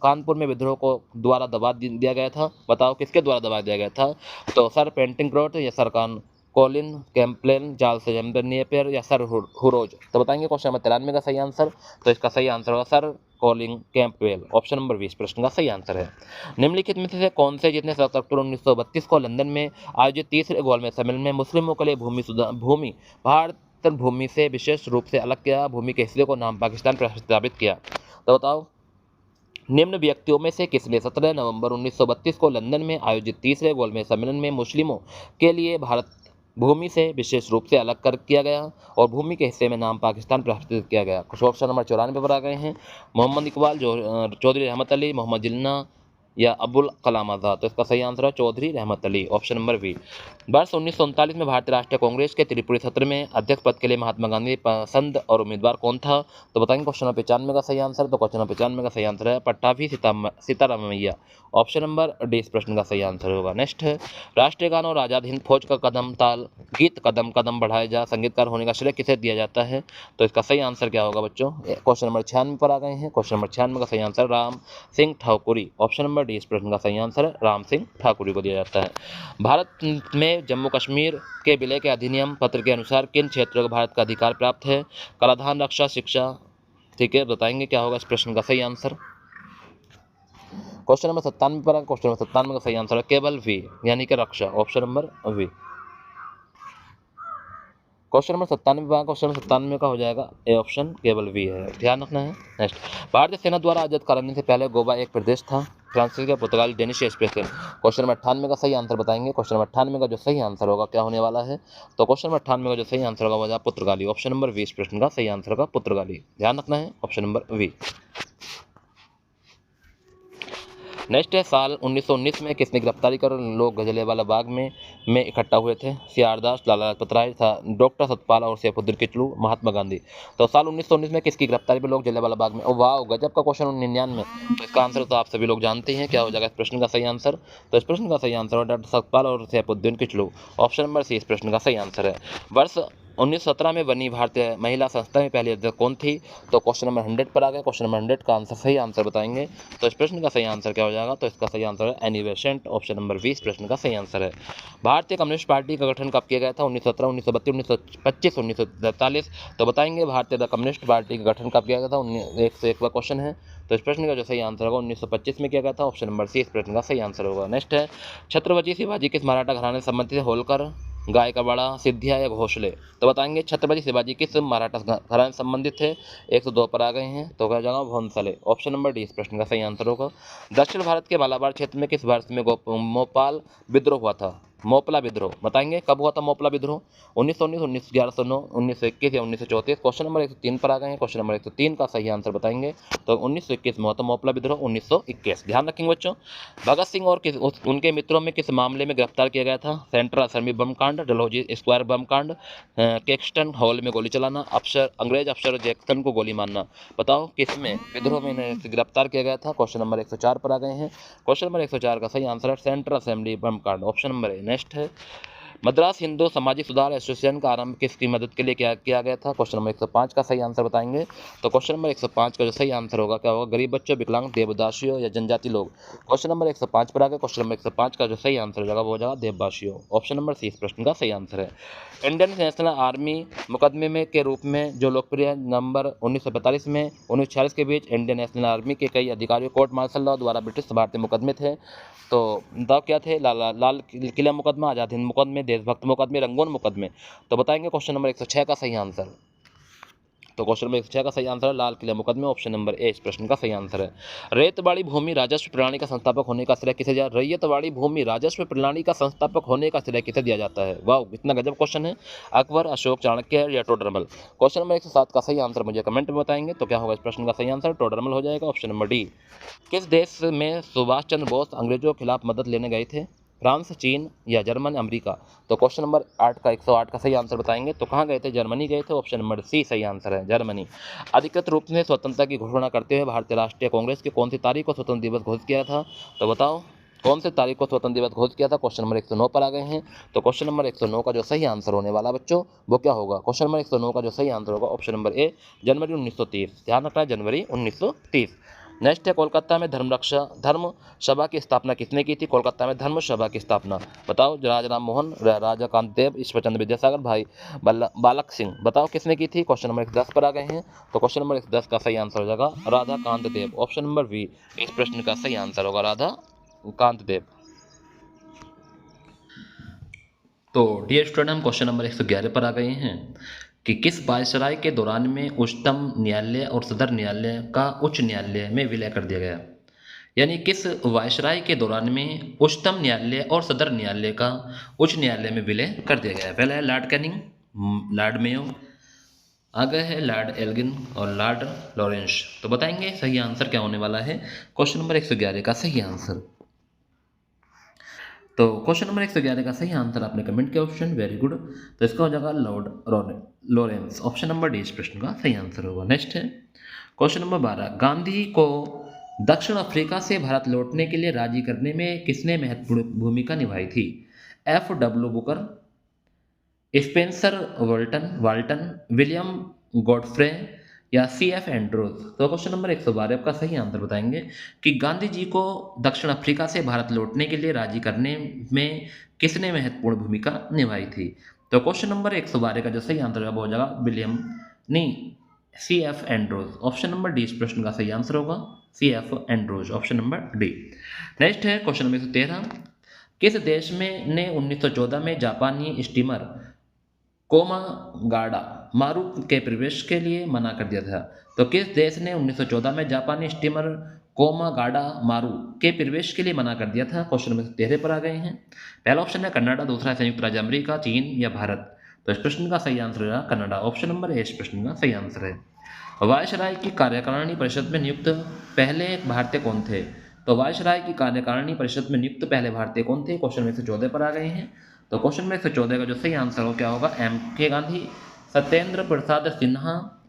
कानपुर में विद्रोह को द्वारा दबा दिया गया था, बताओ किसके द्वारा दबा दिया गया था? तो सर पेंटिंगटॉट या sir Colin Campbell, Charles Napier या सर हुरोज। तो बताएंगे क्वेश्चन नंबर 93 का सही आंसर। तो इसका सही आंसर होगा sir Colin Campbell. Option number 20 प्रश्न का सही आंसर है। निम्नलिखित में से कौन से जितने 7 अक्टूबर 1932 को लंदन में आयोजित तीसरे गोलमेज सम्मेलन में मुस्लिमों के लिए भूमि भारत भूमि से विशेष रूप से अलग किया, भूमि के हिस्से को नाम पाकिस्तान प्रस्तावित किया? तो बताओ निम्न व्यक्तियों में से किसने 17 नवंबर 1932 को लंदन में आयोजित तीसरे गोलमेज सम्मेलन में मुस्लिमों के लिए भारत भूमि से विशेष रूप से अलग कर किया गया और भूमि के हिस्से में नाम पाकिस्तान प्रस्तावित किया गया? कुछ ऑप्शन नंबर 94 पर आ गए हैं। मोहम्मद इकबाल, चौधरी रहमत अली, मोहम्मद जिन्ना या अबुल कलाम आज़ाद। तो इसका सही आंसर है चौधरी रहमत अली, ऑप्शन नंबर बी। वर्ष 1939 में भारतीय राष्ट्रीय कांग्रेस के त्रिपुरी सत्र में अध्यक्ष पद के लिए महात्मा गांधी पसंद और उम्मीदवार कौन था? तो बताएंगे क्वेश्चन नंबर 95 का सही आंसर। तो क्वेश्चन नंबर 95 का सही आंसर है Pattabhi Sitaramayya, option number D इस प्रश्न का सही आंसर होगा। नेक्स्ट है राष्ट्रीय गान और आज़ाद हिंद फौज का कदम ताल गीत कदम कदम बढ़ाए जा संगीतकार होने का श्रेय किसे दिया जाता है? तो इसका सही आंसर क्या होगा बच्चों? क्वेश्चन नंबर 96 पर आ गए हैं। क्वेश्चन नंबर 96 का सही answer Ram Singh Thakuri, option number D इस प्रश्न का सही आंसर है राम सिंह ठाकुरी को दिया जाता है। भारत में जम्मू कश्मीर के विलय के अधिनियम पत्र के अनुसार किन क्षेत्रों को भारत का अधिकार प्राप्त है? कराधान, रक्षा, शिक्षा। ठीक है, बताएंगे क्या होगा इस प्रश्न का सही आंसर। क्वेश्चन नंबर 97 पर, क्वेश्चन नंबर 97 का सही आंसर है केवल वी, यानी कि रक्षा, option number B. Question number 97 question number 97 का हो जाएगा ए ऑप्शन केवल वी है, ध्यान रखना है। नेक्स्ट भारतीय सेना द्वारा आजाद कराने से पहले गोवा एक प्रदेश था, फ्रांसीसी, पुर्तगाली, डेनिश या स्पेन। क्वेश्चन नंबर 98 का सही आंसर बताएंगे। क्वेश्चन नंबर 98 का जो सही आंसर होगा क्या होने वाला है? तो क्वेश्चन नंबर 98 का जो सही आंसर होगा वो पुर्तगाली, ऑप्शन नंबर 20 प्रश्न का सही आंसर होगा पुर्तगाली, ध्यान रखना है, ऑप्शन नंबर वी। नेक्स्ट है साल 1919 में किसने गिरफ्तारी कर लोग जलियांवाला बाग में इकट्ठा हुए थे? सीआर दास, लाला लाजपत राय, डॉक्टर सतपाल और सैफुद्दीन किचलू, महात्मा गांधी। तो साल 1919 में किसकी गिरफ्तारी पर लोग जलियांवाला बाग में। वाह, गजब का क्वेश्चन 99 में। तो इसका आंसर तो आप सभी लोग जानते हैं, क्या हो जाएगा इस प्रश्न का सही आंसर? तो इस प्रश्न का सही आंसर है डॉक्टर सतपाल और Saifuddin Kitchlew. Option number C इस प्रश्न का सही आंसर है। वर्ष 1917 में बनी भारतीय महिला संस्था में पहली अध्यक्ष कौन थी? तो क्वेश्चन नंबर 100 पर आ गए। क्वेश्चन नंबर 100 का आंसर सही आंसर बताएंगे। तो इस प्रश्न का सही आंसर क्या हो जाएगा? तो इसका सही आंसर है एनी बेसेंट। ऑप्शन नंबर 20 प्रश्न का सही आंसर है। भारतीय कम्युनिस्ट पार्टी का गठन कब किया गया था? 1917, 1932, 1925, 1943। तो बताएंगे भारतीय कम्युनिस्ट पार्टी का गठन कब किया गया था? 101 का क्वेश्चन है। तो इस प्रश्न का जो सही आंसर होगा 1925 में किया गया था। ऑप्शन नंबर सी इस प्रश्न का सही आंसर होगा। नेक्स्ट है छत्रपति शिवाजी किस मराठा घराने से संबंधित है? होलकर, गायकवाड़, सिंधिया या भोसले। तो बताएंगे छत्रपति शिवाजी किस मराठा घराने से संबंधित थे? 102 पर आ गए हैं। तो क्या जाएगा? भोंसले। ऑप्शन नंबर डी इस प्रश्न का सही आंसर होगा। दक्षिण भारत के मालाबार क्षेत्र में किस वर्ष में मोपाल विद्रोह हुआ था? मोपला विद्रोह। बताएंगे कब हुआ था मोपला विद्रोह? 1919, 1109, 1921 या 1934। क्वेश्चन नंबर 103 पर आ गए हैं। क्वेश्चन नंबर 103 का सही आंसर बताएंगे। तो 1921 में हुआ था मोपला विद्रोह, 1921। ध्यान रखेंगे बच्चों। भगत सिंह और उनके मित्रों में किस मामले में गिरफ्तार किया गया था? सेंट्रल असेंबली बम कांड, डलहौजी स्क्वायर बम कांड, कैक्सटन हॉल में गोली चलाना, अंग्रेज अफसर जैक्सन को गोली मारना। बताओ किस में विद्रोह में इन्हें गिरफ्तार किया गया था? क्वेश्चन नंबर 104 पर आ गए हैं। क्वेश्चन नंबर 104 का सही आंसर है सेंट्रल असेंबली बम कांड। Option number A. नेक्स्ट है मद्रास हिंदू सामाजिक सुधार एसोसिएशन का आरंभ किसकी मदद के लिए किया गया था? क्वेश्चन नंबर 105 का सही आंसर बताएंगे। तो क्वेश्चन नंबर 105 का जो सही आंसर होगा क्या होगा? गरीब बच्चों, विकलांग, देवदासियों या जनजाति लोग। क्वेश्चन नंबर 105 पर आ गए। क्वेश्चन नंबर 105 का जो सही आंसर हो जाएगा वो हो जाएगा देवदासियों। ऑप्शन नंबर सी इस प्रश्न का सही आंसर है। इंडियन नेशनल आर्मी मुकदमे में के रूप में जो लोकप्रिय नंबर 1945 में 1946 के बीच इंडियन नेशनल आर्मी के कई अधिकारियों कोर्ट मार्शल लॉ द्वारा ब्रिटिश भारतीय मुकदमे थे। तो दाव क्या थे? लाल किला मुकदमा, आज़ाद हिंद मुकदमे, देशभक्त मुकदमे, रंगून मुकदमे। तो बताएंगे क्वेश्चन नंबर 106 का सही आंसर। तो क्वेश्चन नंबर 106 का सही आंसर है लाल किला मुकदमे। ऑप्शन नंबर ए इस प्रश्न का सही आंसर है। रैयतवाड़ी भूमि राजस्व प्रणाली का संस्थापक होने का श्रेय किसे दिया? रैयतवाड़ी भूमि राजस्व प्रणाली का संस्थापक होने का श्रेय किसे दिया जाता है? वाह, इतना गजब क्वेश्चन है। अकबर, अशोक, चाणक्य या टोडरमल। क्वेश्चन नंबर 107 का सही आंसर मुझे कमेंट में बताएंगे। तो क्या होगा इस प्रश्न का सही आंसर? टोडरमल हो जाएगा। Option number D. किस देश में सुभाष चंद्र बोस अंग्रेजों के खिलाफ मदद लेने गए थे? फ्रांस, चीन या जर्मन, अमेरिका। तो क्वेश्चन नंबर 108 का सही आंसर बताएंगे। तो कहाँ गए थे? जर्मनी गए थे। ऑप्शन नंबर सी सही आंसर है, जर्मनी। अधिकृत रूप से स्वतंत्रता की घोषणा करते हुए भारतीय राष्ट्रीय कांग्रेस की कौन सी तारीख को स्वतंत्र दिवस घोषित किया था? तो बताओ कौन सी तारीख को स्वतंत्र दिवस घोषित किया था? क्वेश्चन नंबर 109 पर आ गए हैं। तो क्वेश्चन नंबर 109 का जो सही आंसर होने वाला बच्चों वो क्या होगा? क्वेश्चन नंबर 109 का जो सही आंसर होगा ऑप्शन नंबर ए जनवरी 1930। ध्यान रखना है, जनवरी 1930। नेक्स्ट है कोलकाता में धर्म सभा की स्थापना किसने की थी? कोलकाता में धर्म सभा की स्थापना बताओ। राजा राम मोहन, राजा कांतदेव, ईश्वरचंद्र विद्यासागर, भाई बालक सिंह। बताओ किसने की थी? क्वेश्चन नंबर 110 पर आ गए हैं। तो क्वेश्चन नंबर 110 का सही आंसर हो जाएगा राधा कांतदेव। ऑप्शन नंबर बी इस प्रश्न का सही आंसर होगा राधा कांतदेव। तो डियर स्टूडेंट हम क्वेश्चन नंबर 111 पर आ गए हैं कि किस वायसराय के दौरान में उच्चतम न्यायालय और सदर न्यायालय का उच्च न्यायालय में विलय कर दिया गया? यानी किस वायसराय के दौरान में उच्चतम न्यायालय और सदर न्यायालय का उच्च न्यायालय में विलय कर दिया गया? पहला है लॉर्ड कैनिंग, लॉर्ड मेयो, आगे है लॉर्ड एल्गिन और लॉर्ड लॉरेंस। तो बताएंगे सही आंसर क्या होने वाला है क्वेश्चन नंबर 111 का सही आंसर। तो क्वेश्चन नंबर 111 का सही आंसर आपने कमेंट किया ऑप्शन, वेरी गुड। तो इसका हो जाएगा Lord Lawrence. Option number D इस प्रश्न का सही आंसर होगा। नेक्स्ट है क्वेश्चन नंबर 12, गांधी को दक्षिण अफ्रीका से भारत लौटने के लिए राजी करने में किसने महत्वपूर्ण भूमिका निभाई थी? FW Booker, Spencer Walton, William Godfrey या CF एंड्रोज। तो क्वेश्चन नंबर 112 का सही आंसर बताएंगे कि गांधी जी को दक्षिण अफ्रीका से भारत लौटने के लिए राजी करने में किसने महत्वपूर्ण भूमिका निभाई थी? तो क्वेश्चन नंबर 112 का जो सही आंसर है वो हो जाएगा विलियम नहीं CF Andrews. Option number D इस प्रश्न का सही आंसर होगा CF Andrews. Option number D. Next है क्वेश्चन नंबर 113, किस देश में ने 1914 में जापानी स्टीमर कोमागाडा मारू के प्रवेश के लिए मना कर दिया था? तो किस देश ने 1914 में जापानी स्टीमर कोमागाडा मारू के प्रवेश के लिए मना कर दिया था? क्वेश्चन नंबर 13 पर आ गए हैं। पहला ऑप्शन है कनाडा, दूसरा है संयुक्त राज्य अमेरिका, चीन या भारत। तो इस प्रश्न का सही आंसर है कनाडा। ऑप्शन नंबर ए इस प्रश्न का सही आंसर है। वायसराय की कार्यकारिणी परिषद में नियुक्त पहले भारतीय कौन थे? तो वायसराय की कार्यकारिणी परिषद में नियुक्त पहले भारतीय कौन थे? क्वेश्चन में से 14 पर आ गए हैं। तो क्वेश्चन में से 14 का जो सही आंसर हो क्या होगा? M.K. गांधी, सत्येंद्र प्रसाद सिन्हा,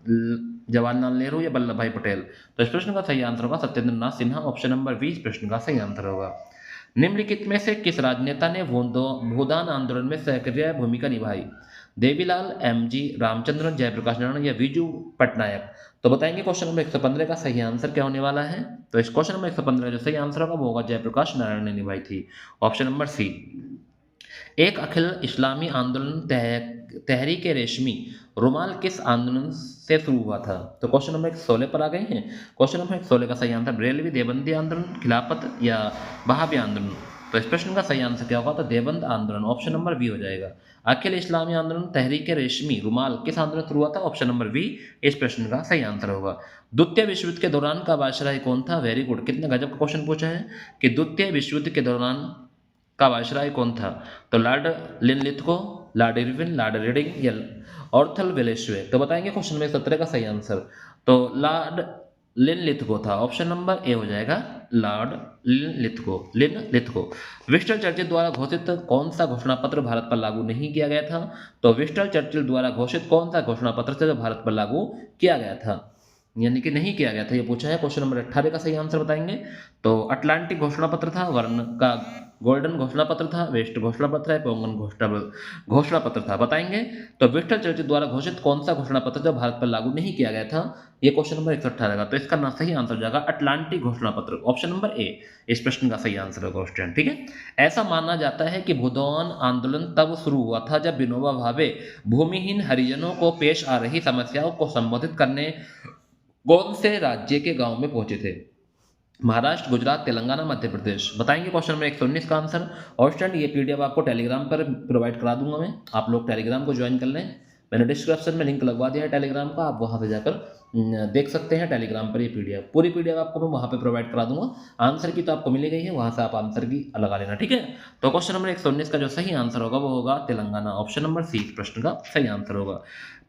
जवाहरलाल नेहरू या वल्लभ भाई पटेल। तो इस प्रश्न का सही आंसर होगा सत्येंद्र नाथ सिन्हा। ऑप्शन नंबर 20 प्रश्न का सही आंसर होगा। निम्नलिखित में से किस राजनेता ने भूदान आंदोलन में सक्रिय भूमिका निभाई? देवीलाल, M.G. रामचंद्रन, जयप्रकाश नारायण या विजू पटनायक। तो बताएंगे क्वेश्चन नंबर 115 का सही आंसर क्या होने वाला है? तो इस क्वेश्चन नंबर 115 जो सही आंसर होगा वो होगा जयप्रकाश नारायण ने निभाई थी। Option number C. एक अखिल इस्लामी आंदोलन तहरीक रेशमी रुमाल किस आंदोलन से शुरू हुआ था? तो क्वेश्चन नंबर 16 पर आ गए हैं। क्वेश्चन नंबर 16 का सही आंसर बरेलवी देवबंदी आंदोलन, खिलाफत या वहाबी आंदोलन। तो इस प्रश्न का सही आंसर क्या होगा? तो देवबंद आंदोलन। ऑप्शन नंबर बी हो जाएगा। अखिल इस्लामी आंदोलन तहरीक रेशमी रुमाल किस आंदोलन शुरू हुआ था? ऑप्शन नंबर बी इस प्रश्न का सही आंसर होगा। द्वितीय विश्व युद्ध के दौरान का वायसराय कौन था? वेरी गुड, कितने गजब का क्वेश्चन पूछा है कि द्वितीय विश्व युद्ध के दौरान का वायसराय कौन था? तो Lord Linlithgow, Lord Irwin, Lord reading या ऑर्थल वेलेस्वे। तो बताएंगे क्वेश्चन में 17 का सही आंसर। तो लॉर्ड लिनलिथगो था। ऑप्शन नंबर ए हो जाएगा लॉर्ड लिनलिथगो। विंस्टन चर्चिल द्वारा घोषित कौन सा घोषणा पत्र भारत पर लागू नहीं किया गया था? तो विंस्टन चर्चिल द्वारा घोषित कौन सा घोषणा पत्र था जो भारत पर लागू किया गया था, यानी कि नहीं किया गया था, ये पूछा है। क्वेश्चन नंबर 18 का सही आंसर बताएंगे। तो अटलांटिक घोषणा पत्र था, वर्ण का गोल्डन घोषणा पत्र था, वेस्ट घोषणा पत्र है, पोंगन घोषणा पत्र था। बताएंगे तो विंस्टन चर्चिल द्वारा घोषित कौन सा घोषणा पत्र जो भारत पर लागू नहीं किया गया था, ये क्वेश्चन नंबर 118 का। तो इसका ना सही आंसर हो जाएगा अटलांटिक घोषणा पत्र। ऑप्शन नंबर ए इस प्रश्न का सही आंसर होगा क्वेश्चन, ठीक है। ऐसा माना जाता है कि भूदान आंदोलन तब शुरू हुआ था जब विनोबा भावे भूमिहीन हरिजनों को पेश आ रही समस्याओं को संबोधित करने कौन से राज्य के गांव में पहुंचे थे? महाराष्ट्र, गुजरात, तेलंगाना, मध्य प्रदेश। बताएंगे क्वेश्चन नंबर 119 का आंसर। और स्टूडेंट ये पीडीएफ आपको टेलीग्राम पर प्रोवाइड करा दूंगा मैं, आप लोग टेलीग्राम को ज्वाइन कर लें। मैंने डिस्क्रिप्शन में लिंक लगवा दिया है टेलीग्राम का, आप वहाँ से जाकर देख सकते हैं टेलीग्राम पर ये पीडीएफ। पूरी पीडीएफ आपको मैं वहाँ पे प्रोवाइड करा दूंगा। आंसर की तो आपको मिली गई है, वहाँ से आप आंसर की लगा लेना, ठीक है। तो क्वेश्चन नंबर 119 का जो सही आंसर होगा वो होगा तेलंगाना। ऑप्शन नंबर सी प्रश्न का सही आंसर होगा।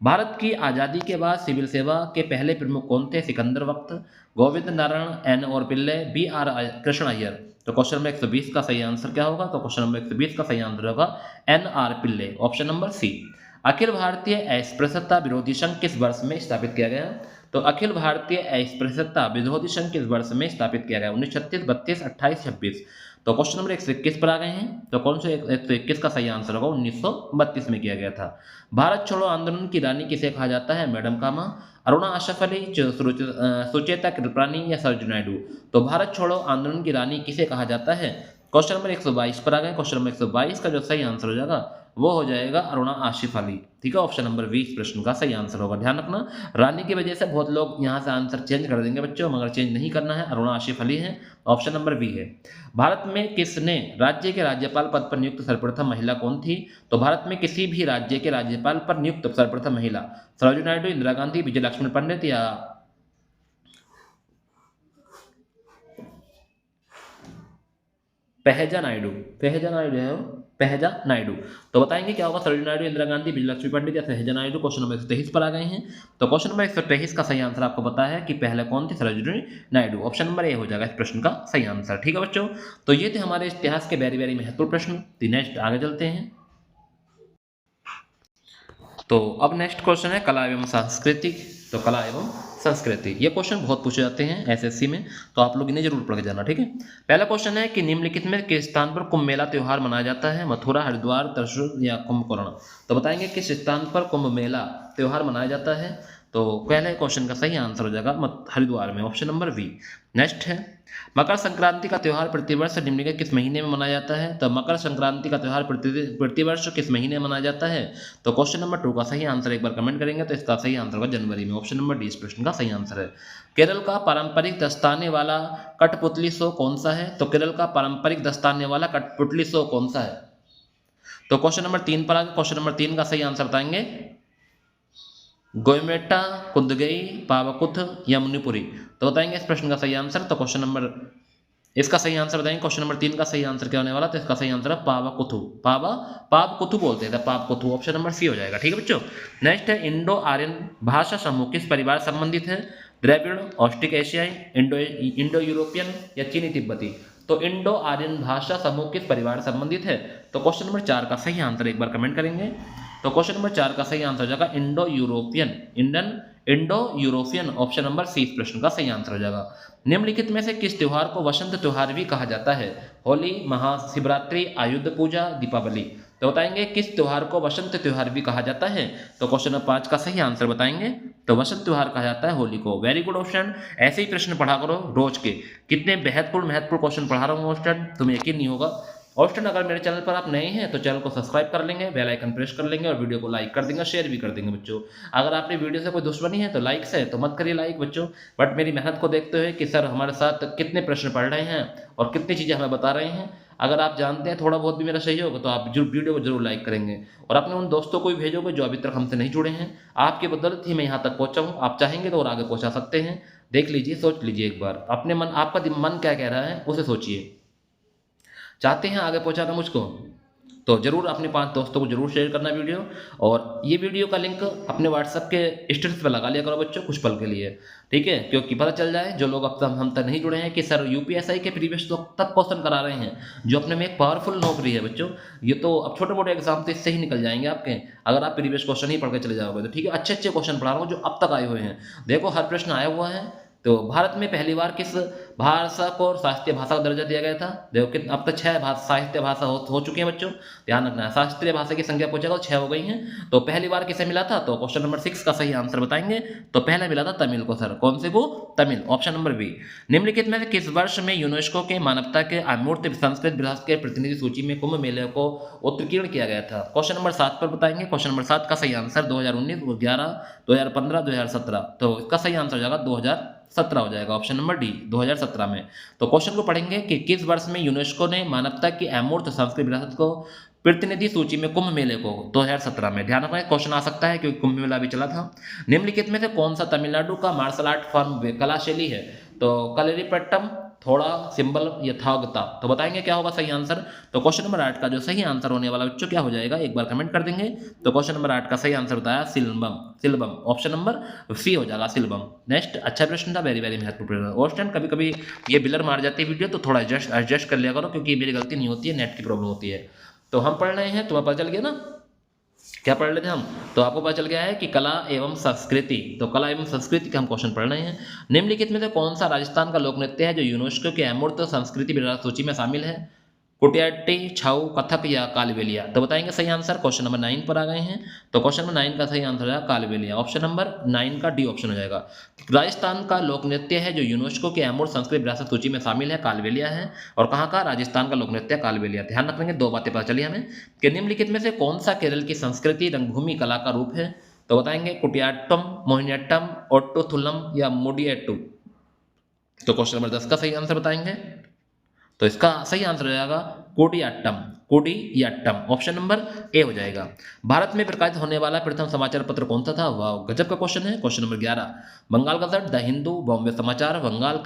भारत की आज़ादी के बाद सिविल सेवा के पहले प्रमुख कौन थे? सिकंदर वक्त, गोविंद नारायण, एन और पिल्ले, B.R. कृष्ण अय्यर। तो क्वेश्चन नंबर 120 का सही आंसर क्या होगा? तो क्वेश्चन नंबर 120 का सही आंसर होगा N.R. पिल्ले। ऑप्शन नंबर सी। अखिल भारतीय अस्पृश्यता विरोधी संघ किस वर्ष में स्थापित किया गया? तो अखिल भारतीय अस्पृश्यता विरोधी संघ किस वर्ष में स्थापित किया गया? 1936, 32, 28, 26। तो क्वेश्चन नंबर 121 पर आ गए हैं। तो कौन से 121 का सही आंसर होगा? 1932 में किया गया था। भारत छोड़ो आंदोलन की रानी किसे कहा जाता है? मैडम कामा, अरुणा आशफ अली, सुचेता कृपलानी या सरोजिनी नायडू। तो भारत छोड़ो आंदोलन की रानी किसे कहा जाता है? क्वेश्चन नंबर 122 पर आ गए। क्वेश्चन नंबर 122 का जो सही आंसर हो जाएगा वो हो जाएगा अरुणा आशिफ अली, ठीक है। ऑप्शन नंबर 20 प्रश्न का सही आंसर होगा। ध्यान रखना, रानी की वजह से बहुत लोग यहाँ से आंसर चेंज कर देंगे बच्चों, मगर चेंज नहीं करना है, अरुणा आशिफ अली है। ऑप्शन नंबर बी है। भारत में किसने राज्य के राज्यपाल पद पर नियुक्त सर्वप्रथम महिला कौन थी? तो भारत में किसी भी राज्य के राज्यपाल पर नियुक्त सर्वप्रथम महिला सरोजिनी नायडू, इंदिरा गांधी, विजय लक्ष्मण पंडित या पहजा नायडू। तो बताएंगे क्या होगा? सरोजिनी नायडू, इंदिरा गांधी, विजय लक्ष्मी पंडित या सहजा नायडू। क्वेश्चन नंबर 123 पर आ गए हैं। तो क्वेश्चन नंबर 123 का सही आंसर आपको पता है कि पहले कौन थी? सरोजिनी नायडू। ऑप्शन नंबर ए हो जाएगा इस प्रश्न का सही आंसर, ठीक है बच्चों। तो ये थे हमारे इतिहास के वेरी वेरी महत्वपूर्ण प्रश्न। नेक्स्ट आगे चलते हैं। तो अब नेक्स्ट क्वेश्चन है कला एवं संस्कृति। तो कला एवं संस्कृति, ये क्वेश्चन बहुत पूछे जाते हैं एसएससी में, तो आप लोग इन्हें जरूर पढ़ के जाना, ठीक है। पहला क्वेश्चन है कि निम्नलिखित में किस स्थान पर कुंभ मेला त्योहार मनाया जाता है? मथुरा, हरिद्वार, त्रिशूल या कुंभकर्ण। तो बताएंगे किस स्थान पर कुंभ मेला त्योहार मनाया जाता है? तो पहले क्वेश्चन का सही आंसर हो जाएगा हरिद्वार में। Option number B. नेक्स्ट है मकर संक्रांति का त्योहार प्रतिवर्ष निम्नलिखित किस महीने में मनाया जाता है? तो मकर संक्रांति का त्योहार प्रतिवर्ष किस महीने में मनाया जाता है? तो क्वेश्चन नंबर 2 का सही आंसर एक बार कमेंट करेंगे तो इसका सही आंसर होगा जनवरी में। ऑप्शन नंबर डी इस प्रश्न का सही आंसर है। केरल का पारंपरिक दस्ताने वाला कठपुतली शो कौन सा है? तो केरल का पारंपरिक दस्ताने वाला कठपुतली शो कौन सा है? तो क्वेश्चन नंबर 3 पर आगे। क्वेश्चन नंबर 3 का सही आंसर बताएंगे गोयमेटा, कुदगई, पावकुथ या मुनिपुरी। तो बताएंगे इस प्रश्न का सही आंसर। तो क्वेश्चन नंबर इसका सही आंसर बताएंगे। क्वेश्चन नंबर 3 का सही आंसर क्या होने वाला? तो इसका सही आंसर है पावकुथु। पावकुथु बोलते हैं पावकुथु। ऑप्शन नंबर सी हो जाएगा, ठीक है बच्चों। नेक्स्ट है इंडो आर्यन भाषा समूह किस परिवार संबंधित है? द्रविड़, ऑस्ट्रिक एशियाई, इंडो यूरोपियन या चीनी तिब्बती। तो इंडो आर्यन भाषा समूह किस परिवार से संबंधित है? तो क्वेश्चन नंबर 4 का सही आंसर एक बार कमेंट करेंगे। तो क्वेश्चन नंबर 4 का सही आंसर हो जाएगा Indo European, option number C इस प्रश्न का सही आंसर हो जाएगा। निम्नलिखित में से किस त्योहार को वसंत त्योहार भी कहा जाता है? होली, महाशिवरात्रि, आयुध पूजा, दीपावली। तो बताएंगे किस त्योहार को वसंत त्योहार भी कहा जाता है? तो क्वेश्चन नंबर 5 का सही आंसर बताएंगे। तो वसंत त्योहार कहा जाता है होली को। Very good option. ऐसे ही प्रश्न पढ़ा करो रोज के। कितने महत्वपूर्ण क्वेश्चन पढ़ा रहा हूँ स्टूडेंट, तुम्हें यकीन नहीं होगा। और स्टूडेंट अगर मेरे चैनल पर आप नए हैं तो चैनल को सब्सक्राइब कर लेंगे, बेल आइकन प्रेस कर लेंगे और वीडियो को लाइक कर देंगे, शेयर भी कर देंगे बच्चों। अगर आपने वीडियो से कोई दुश्मनी है तो लाइक से तो मत करिए लाइक बच्चों, बट मेरी मेहनत को देखते हुए कि सर हमारे साथ कितने प्रश्न पढ़ रहे हैं और कितनी चीज़ें हमें बता रहे हैं, अगर आप जानते हैं थोड़ा बहुत भी मेरा सहयोग तो आप जरूर वीडियो को जरूर लाइक करेंगे और अपने उन दोस्तों को भी भेजोगे जो अभी तक हमसे नहीं जुड़े हैं। आपकी बदौलत ही मैं यहाँ तक पहुँचा हूँ, आप चाहेंगे तो और आगे पहुँचा सकते हैं। देख लीजिए, सोच लीजिए एक बार अपने मन, आपका मन क्या कह रहा है उसे सोचिए। चाहते हैं आगे पहुंचाना मुझको, तो जरूर अपने 5 दोस्तों को जरूर शेयर करना वीडियो, और ये वीडियो का लिंक अपने व्हाट्सएप के स्टेटस पर लगा लिया करो बच्चों कुछ पल के लिए, ठीक है, क्योंकि पता चल जाए जो लोग अब तक हम तक नहीं जुड़े हैं कि सर यूपीएसआई के प्रीवियस तक क्वेश्चन करा रहे हैं, जो अपने में एक पावरफुल नौकरी है बच्चों। ये तो अब छोटे मोटे एग्जाम तो इससे ही निकल जाएंगे आपके, अगर आप प्रीवियस क्वेश्चन ही पढ़ के चले जाओगे तो, ठीक है। अच्छे क्वेश्चन पढ़ा रहा हूँ जो अब तक आए हुए हैं। देखो हर प्रश्न आया हुआ है। तो भारत में पहली बार किस भाषा को शास्त्रीय भाषा का दर्जा दिया गया था? देखो कितना, अब तक 6 साहित्य भाषा हो चुकी है बच्चों, ध्यान रखना है। शास्त्रीय भाषा की संख्या पूछेगा तो 6 हो गई हैं। तो पहली बार किसे मिला था? तो क्वेश्चन नंबर 6 का सही आंसर बताएंगे। तो पहला मिला था तमिल को सर। कौन से को? Tamil, option number B. निम्नलिखित में से किस वर्ष में यूनेस्को के मानवता के अमूर्त संस्कृत विरासत के प्रतिनिधि सूची में कुंभ मेले को उत्कीर्ण किया गया था? क्वेश्चन नंबर 7 पर बताएंगे। क्वेश्चन नंबर 7 का सही आंसर 2019, 2011, 2015, 2017। तो इसका सही आंसर हो जाएगा 2017 हो जाएगा, ऑप्शन नंबर डी 2017 में। तो क्वेश्चन को पढ़ेंगे कि किस वर्ष में यूनेस्को ने मानवता की अमूर्त सांस्कृतिक विरासत को प्रतिनिधि सूची में कुंभ मेले को 2017 में, ध्यान रखना क्वेश्चन आ सकता है क्योंकि कुंभ मेला भी चला था। निम्नलिखित में से कौन सा तमिलनाडु का मार्शल आर्ट फॉर्म कला शैली है? तो कलरीपट्टम, थोड़ा, सिंबल, यथागता। तो बताएंगे क्या होगा सही आंसर। तो क्वेश्चन नंबर 8 का जो सही आंसर होने वाला बच्चों क्या हो जाएगा, एक बार कमेंट कर देंगे। तो क्वेश्चन नंबर 8 का सही आंसर बताया सिल्बम, ऑप्शन नंबर सी हो जाएगा सिल्बम। नेक्स्ट, अच्छा प्रश्न था, वेरी वेरी महत्वपूर्ण। और टाइम कभी कभी ये बिलर मार जाती है वीडियो, तो थोड़ा एडजस्ट कर लिया करो क्योंकि मेरी गलती नहीं होती है, नेट की प्रॉब्लम होती है। तो हम पढ़ रहे हैं, तुम्हें पता चल गया ना क्या पढ़ रहे थे हम? तो आपको पता चल गया है कि कला एवं संस्कृति, तो कला एवं संस्कृति के हम क्वेश्चन पढ़ रहे हैं। निम्नलिखित में से कौन सा राजस्थान का लोक नृत्य है जो यूनेस्को के अमूर्त संस्कृति विरासत सूची में शामिल है? कुटियाट्टी, छाऊ, कथक या कालबेलिया। तो बताएंगे सही आंसर। क्वेश्चन नंबर 9 पर आ गए हैं। तो क्वेश्चन नंबर 9 का सही आंसर हो जाएगा कालबेलिया, ऑप्शन नंबर 9 का डी ऑप्शन हो जाएगा। राजस्थान का लोक नृत्य है जो यूनेस्को के अमूर्त संस्कृति विरासत सूची में शामिल है, कालबेलिया है। और कहाँ का? राजस्थान का लोक नृत्य कालबेलिया। ध्यान रखेंगे, 2 बातें पता चली हमें कि निम्नलिखित में से कौन सा केरल की संस्कृति रंगभूमि कला का रूप है? तो बताएंगे कुटियाट्टम, मोहिनीअट्टम, ओट्टुथुल्लम या मुडियट्टू। तो क्वेश्चन नंबर 10 का सही आंसर बताएंगे। तो इसका सही आंसर हो जाएगा कोडियाट्टम, ऑप्शन नंबर ए हो जाएगा। भारत में प्रकाशित होने वाला प्रथम समाचार पत्र कौन सा था? वाह, गजब का क्वेश्चन है। Question number 11, Bengal gazette, the Hindu, Bombay Samachar, Bengal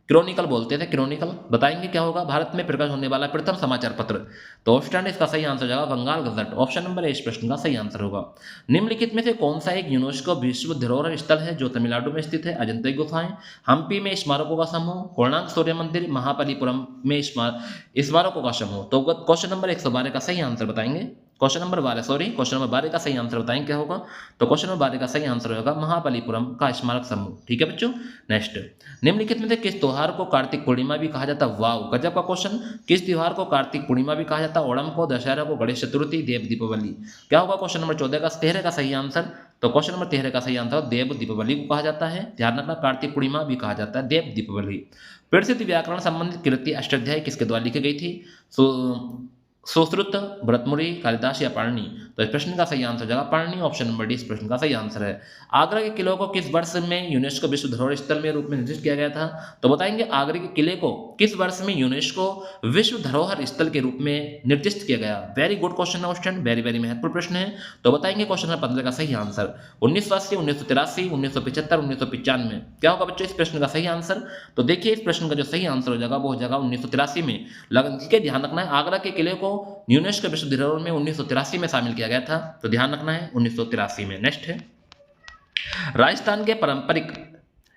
Chronicle बोलते थे, क्रॉनिकल। बताएंगे क्या होगा भारत में प्रकाशित होने वाला प्रथम समाचार पत्र? तो ऑप्शन इसका सही आंसर हो जाएगा Bengal gazette, option number A इस प्रश्न का सही आंसर होगा। निम्नलिखित में से कौन सा एक यूनेस्को विश्व धरोहर स्थल है जो तमिलनाडु में स्थित है? अजंता की गुफाएं, हम्पी में स्मारकों का समूह, कोणार्क सूर्य मंदिर, महाबलीपुरम में स्मारकों का समूह। तो क्वेश्चन नंबर 112 का सही आंसर बताएंगे। क्वेश्चन नंबर 12 का सही आंसर बताएंगे क्या होगा। तो क्वेश्चन नंबर 12 का सही आंसर होगा महाबलीपुरम का स्मारक समूह, ठीक है बच्चों। नेक्स्ट, निम्नलिखित में से किस त्योहार को कार्तिक पूर्णिमा भी कहा जाता है? वाव, गजब का क्वेश्चन। किस त्योहार को कार्तिक पूर्णिमा भी कहा जाता है? ओणम को, दशहरा को, गणेश चतुर्थी, देव दीपावली। क्या होगा क्वेश्चन नंबर 14 का 13 का सही आंसर? तो क्वेश्चन नंबर 13 का सही आंसर देव दीपावली को कहा जाता है। ध्यान रखना, कार्तिक पूर्णिमा भी कहा जाता है, देव दीपावली। प्रसिद्ध व्याकरण संबंधित कृति अष्टाध्यायी किसके द्वारा लिखी गई थी? सुश्रुत, भरतमुनि, कालिदास या पाणिनि। तो इस प्रश्न का सही आंसर हो जाएगा पाणिनि, ऑप्शन नंबर डी इस प्रश्न का सही आंसर है। आगरा के किलों को किस वर्ष में यूनेस्को विश्व धरोहर स्थल में रूप में निर्दिष्ट किया गया था? तो बताएंगे आगरा के किले को किस वर्ष में यूनेस्को विश्व धरोहर स्थल के रूप में निर्दिष्ट किया गया? वेरी गुड क्वेश्चन है क्वेश्चन, वेरी वेरी महत्वपूर्ण प्रश्न है। तो बताएंगे क्वेश्चन नंबर 15 का सही आंसर 1980, 1983, 1975, 1995। क्या होगा बच्चों इस प्रश्न का सही आंसर? तो देखिए इस प्रश्न का जो सही आंसर हो जाएगा वो हो जाएगा 1983 में। लगन ठीक है, ध्यान रखना है, आगरा के किले को यूनेस्को विश्व धरोहर में 1983 में शामिल किया गया था। तो ध्यान रखना है 1983 में। नेक्स्ट है, राजस्थान के पारंपरिक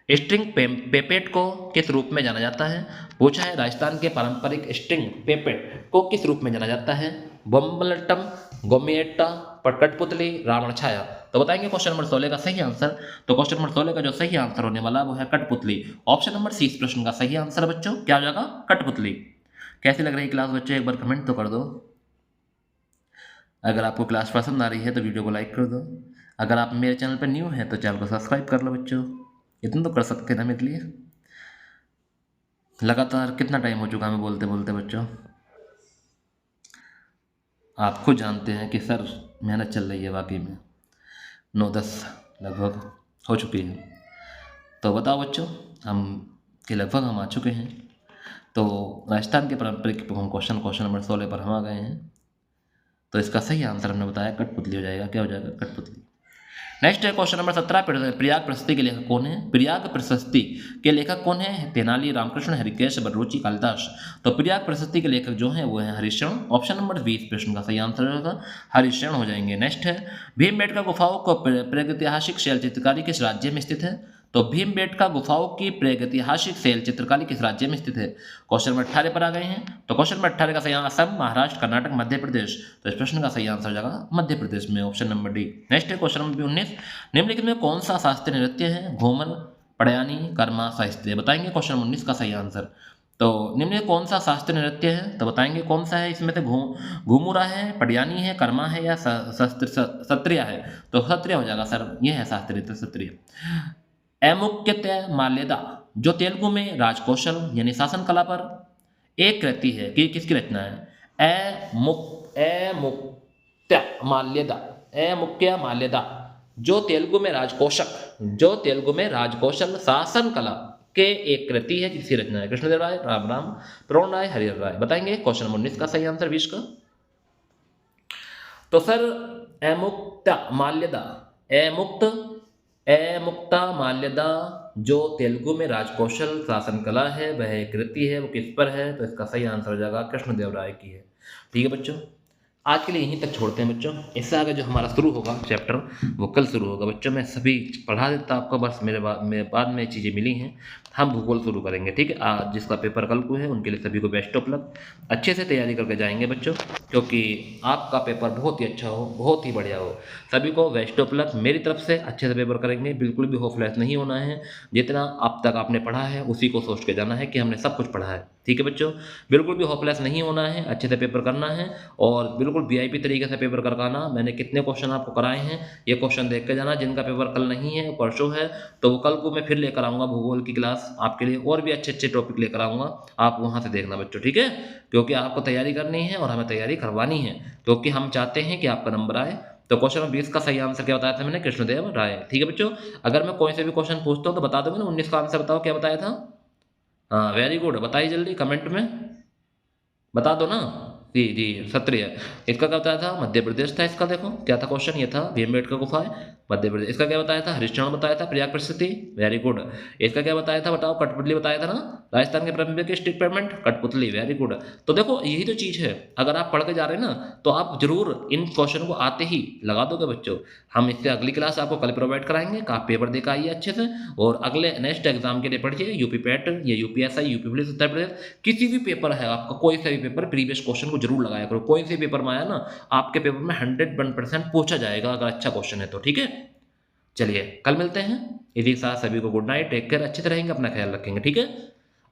स्ट्रिंग पेपेट को किस रूप में जाना जाता है? पूछा है राजस्थान के पारंपरिक स्ट्रिंग पेपेट को किस रूप में जाना जाता है? बोम्बलट्टम, गोमिएट्टा, कठपुतली, रावण छाया। तो बताएंगे क्वेश्चन नंबर 16 का सही आंसर। तो क्वेश्चन नंबर 16 का जो सही आंसर होने वाला वो है कठपुतली। ऑप्शन नंबर सी इस प्रश्न का सही आंसर है बच्चों, क्या हो जाएगा? कठपुतली। कैसी लग रही है क्लास बच्चों, एक बार कमेंट तो कर दो। अगर आपको क्लास पसंद आ रही है तो वीडियो को लाइक कर दो। अगर आप मेरे चैनल पर न्यू हैं तो चैनल को सब्सक्राइब कर लो बच्चों, इतना तो कर सकते हैं ना मेरे लिए। लगातार कितना टाइम हो चुका मैं बोलते बोलते बच्चों, आप खुद जानते हैं कि सर मेहनत चल रही है वाकई में। 9-10 लगभग हो चुकी है। तो बताओ बच्चों, हम के लगभग हम आ चुके हैं। तो राजस्थान के पारंपरिक क्वेश्चन नंबर 16 पर हम आ गए हैं। तो इसका सही आंसर हमने बताया कठपुतली हो जाएगा। क्या हो जाएगा? कठपुतली। नेक्स्ट है क्वेश्चन नंबर 17। प्रयाग प्रशस्ति के लेखक कौन है? प्रयाग प्रशस्ति के लेखक कौन है? तेनाली रामकृष्ण, हरिकेश, बलरुचि, कालिदास। तो प्रयाग प्रशस्ति के लेखक जो है वो है हरिशरण। ऑप्शन नंबर 20 प्रश्न का सही आंसर होगा हरिशरण हो जाएंगे। नेक्स्ट है भीमबेटका गुफाओं को प्रागैतिहासिक शैल चित्रकारी किस राज्य में स्थित है? तो भीमबेटका गुफाओं की प्रागैतिहासिक शैल चित्रकारी किस राज्य में स्थित है? क्वेश्चन नंबर 18 पर आ गए हैं। तो क्वेश्चन नंबर 18 का सही आंसर असम, महाराष्ट्र, कर्नाटक, मध्य प्रदेश। तो इस प्रश्न का सही आंसर हो जाएगा मध्य प्रदेश में, ऑप्शन नंबर डी। नेक्स्ट है क्वेश्चन नंबर 19। निम्नलिखित में कौन सा शास्त्रीय नृत्य है? घूमर, पड़यानी, कर्मा, शास्त्रीय। बताएंगे क्वेश्चन नंबर 19 का सही आंसर। तो निम्न कौन सा शास्त्रीय नृत्य है? तो बताएंगे कौन सा है इसमें से? घूमुरा है, पड़यानी है, कर्मा है या सत्रिया है? तो सत्रिय हो जाएगा सर, ये है शास्त्रीय नृत्य सत्रिय। एमुक्त्य माल्यदा जो तेलुगु में राजकौशल यानी शासन कला पर एक कृति है कि किसकी रचना है? एमुक्त्य माल्यदा जो तेलुगु में राजकौशल शासन कला के एक कृति है, किसकी रचना है? कृष्णदेव राय, राम, प्रोण राय, हरिहर राय। बताएंगे क्वेश्चन नंबर 19 का सही आंसर 20 का। तो सर एमुक्ता माल्यदा जो तेलुगु में राजकौशल शासन कला है वह एक कृति है, वो किस पर है? तो इसका सही आंसर हो जाएगा कृष्णदेव राय की है। ठीक है बच्चों, आज के लिए यहीं तक छोड़ते हैं बच्चों। इससे आगे जो हमारा शुरू होगा चैप्टर वो कल शुरू होगा बच्चों। मैं सभी पढ़ा देता आपको, बस मेरे बाद में चीज़ें मिली हैं। हम भूगोल शुरू करेंगे, ठीक है। आज जिसका पेपर कल को है उनके लिए सभी को बेस्ट ऑफ लक। अच्छे से तैयारी करके जाएंगे बच्चों, क्योंकि आपका पेपर बहुत ही अच्छा हो, बहुत ही बढ़िया हो। सभी को बेस्ट ऑफ लक मेरी तरफ से। अच्छे से पेपर करेंगे, बिल्कुल भी होपलेस नहीं होना है। जितना अब तक आपने पढ़ा है उसी को सोच के जाना है कि हमने सब कुछ पढ़ा है। ठीक है बच्चों, बिल्कुल भी होपलेस नहीं होना है, अच्छे से पेपर करना है और बिल्कुल वीआईपी तरीके से पेपर करवाना। मैंने कितने क्वेश्चन आपको कराए हैं ये क्वेश्चन देख के जाना। जिनका पेपर कल नहीं है परसों है तो वो कल को मैं फिर लेकर आऊँगा भूगोल की क्लास आपके लिए, और भी अच्छे अच्छे टॉपिक लेकर आऊँगा, आप वहाँ से देखना बच्चों, ठीक है। क्योंकि आपको तैयारी करनी है और हमें तैयारी करवानी है, क्योंकि हम चाहते हैं कि आपका नंबर आए। तो क्वेश्चन नंबर 20 का सही आंसर क्या बताया था मैंने? कृष्णदेव राय। ठीक है बच्चों, अगर मैं कोई से भी क्वेश्चन पूछता हूँ तो बता दोगे ना? 19 का आंसर बताओ क्या बताया था? हाँ वेरी गुड, बताइए जल्दी कमेंट में बता दो ना। जी जी क्षत्रिय। इसका क्या बताया था? मध्य प्रदेश था इसका। देखो क्या था क्वेश्चन, ये था भीमबेटका गुफा है मध्य प्रदेश। इसका क्या बताया था? हरिश्चंद्र बताया था, प्रयाग प्रसिद्धि, वेरी गुड। इसका क्या बताया था बताओ? कठपुतली बताया था ना, राजस्थान के पारंपरिक स्टिक पेमेंट कठपुतली, वेरी गुड। तो देखो यही तो चीज़ है, अगर आप पढ़ के जा रहे हैं ना तो आप जरूर इन क्वेश्चन को आते ही लगा दोगे बच्चों। हम इससे अगली क्लास आपको कल प्रोवाइड कराएंगे, आप पेपर देकर आइए अच्छे से और अगले नेक्स्ट एग्जाम के लिए पढ़िए। यूपी पैट या UPSI, UP police, Uttar Pradesh, किसी भी पेपर है आपका, कोई सा भी पेपर, प्रीवियस क्वेश्चन को जरूर लगाया करो। कोई से पेपर में आया ना आपके पेपर में 101% पूछा जाएगा अगर अच्छा क्वेश्चन है तो, ठीक है। चलिए कल मिलते हैं। इसी के साथ सभी को गुड नाइट, टेक केयर, अच्छे से रहेंगे, अपना ख्याल रखेंगे, ठीक है।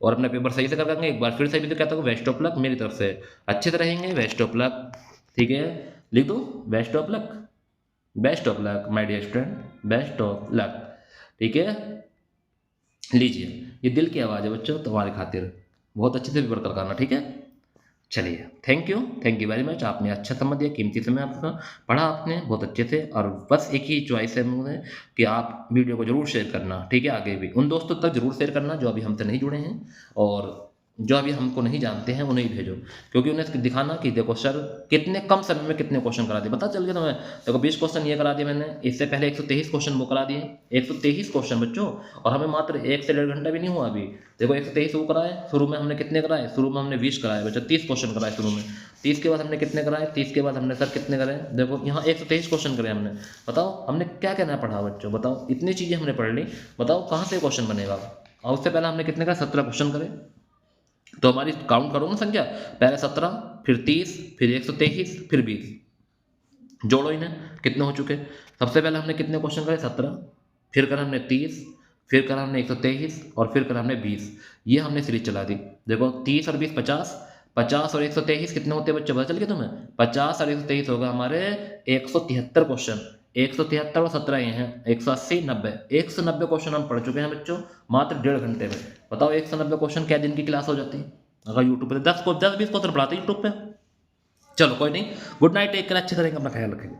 और अपना पेपर सही से कर देंगे। एक बार फिर से भी तो कहता हूँ बेस्ट ऑफ लक मेरी तरफ से, अच्छे से रहेंगे, बेस्ट ऑफ लक, ठीक है। लिख दो best of luck, best of luck my dear student, best of luck, ठीक है। लीजिए ये दिल की आवाज़ है बच्चों तुम्हारी खातिर, बहुत अच्छे से पेपर करवाना, ठीक है। चलिए थैंक यू वेरी मच। आपने अच्छा समय दिया, कीमती समय आपका, पढ़ा आपने बहुत अच्छे से। और बस एक ही चॉइस है मुझे कि आप वीडियो को जरूर शेयर करना, ठीक है। आगे भी उन दोस्तों तक जरूर शेयर करना जो अभी हमसे नहीं जुड़े हैं और जो अभी हमको नहीं जानते हैं उन्हें भेजो, क्योंकि उन्हें दिखाना कि देखो सर कितने कम समय में कितने क्वेश्चन करा दिए, पता चल गया तुम्हें। देखो 20 क्वेश्चन ये करा दिए मैंने, इससे पहले 123 क्वेश्चन वो करा दिए, 123 क्वेश्चन बच्चों, और हमें मात्र 1 से 1.5 घंटा भी नहीं हुआ अभी। देखो 123 वो कराए, शुरू में हमने कितने कराए? शुरू में हमने 20 कराए बच्चों, 30 क्वेश्चन कराए शुरू में, 30 के बाद हमने कितने कराए, 30 के बाद हमने सर कितने कराए, देखो यहाँ 123 क्वेश्चन करे हमने। बताओ हमने क्या कहना पढ़ा बच्चों, बताओ इतनी चीज़ें हमने पढ़ ली, बताओ कहाँ से क्वेश्चन बनेगा। और उससे पहले हमने कितने कराए, 17 क्वेश्चन करे। तो हमारी काउंट करो ना संख्या, पहले 17, फिर 30, फिर 123, फिर 20, जोड़ो इन्हें कितने हो चुके। सबसे पहले हमने कितने क्वेश्चन करे, 17, फिर करा हमने 30, फिर करा हमने 123 और फिर करा हमने 20। ये हमने सीरीज चला दी। देखो 30 और 20 50, 50 और 123 कितने होते हैं बच्चों, पता चल गया तुम्हें। 50 और 123 होगा हमारे 173 क्वेश्चन। 173 और 17 ये हैं 180 90, 190 क्वेश्चन हम पढ़ चुके हैं बच्चों मात्र 1.5 घंटे में। बताओ 190 क्वेश्चन क्या दिन की क्लास हो जाती है अगर यूट्यूब पे 10 20 क्वेश्चन पढ़ाते यूट्यूब पे। चलो कोई नहीं, गुड नाइट, टेक केयर, अच्छे से रहेंगे, अपना ख्याल रखेंगे।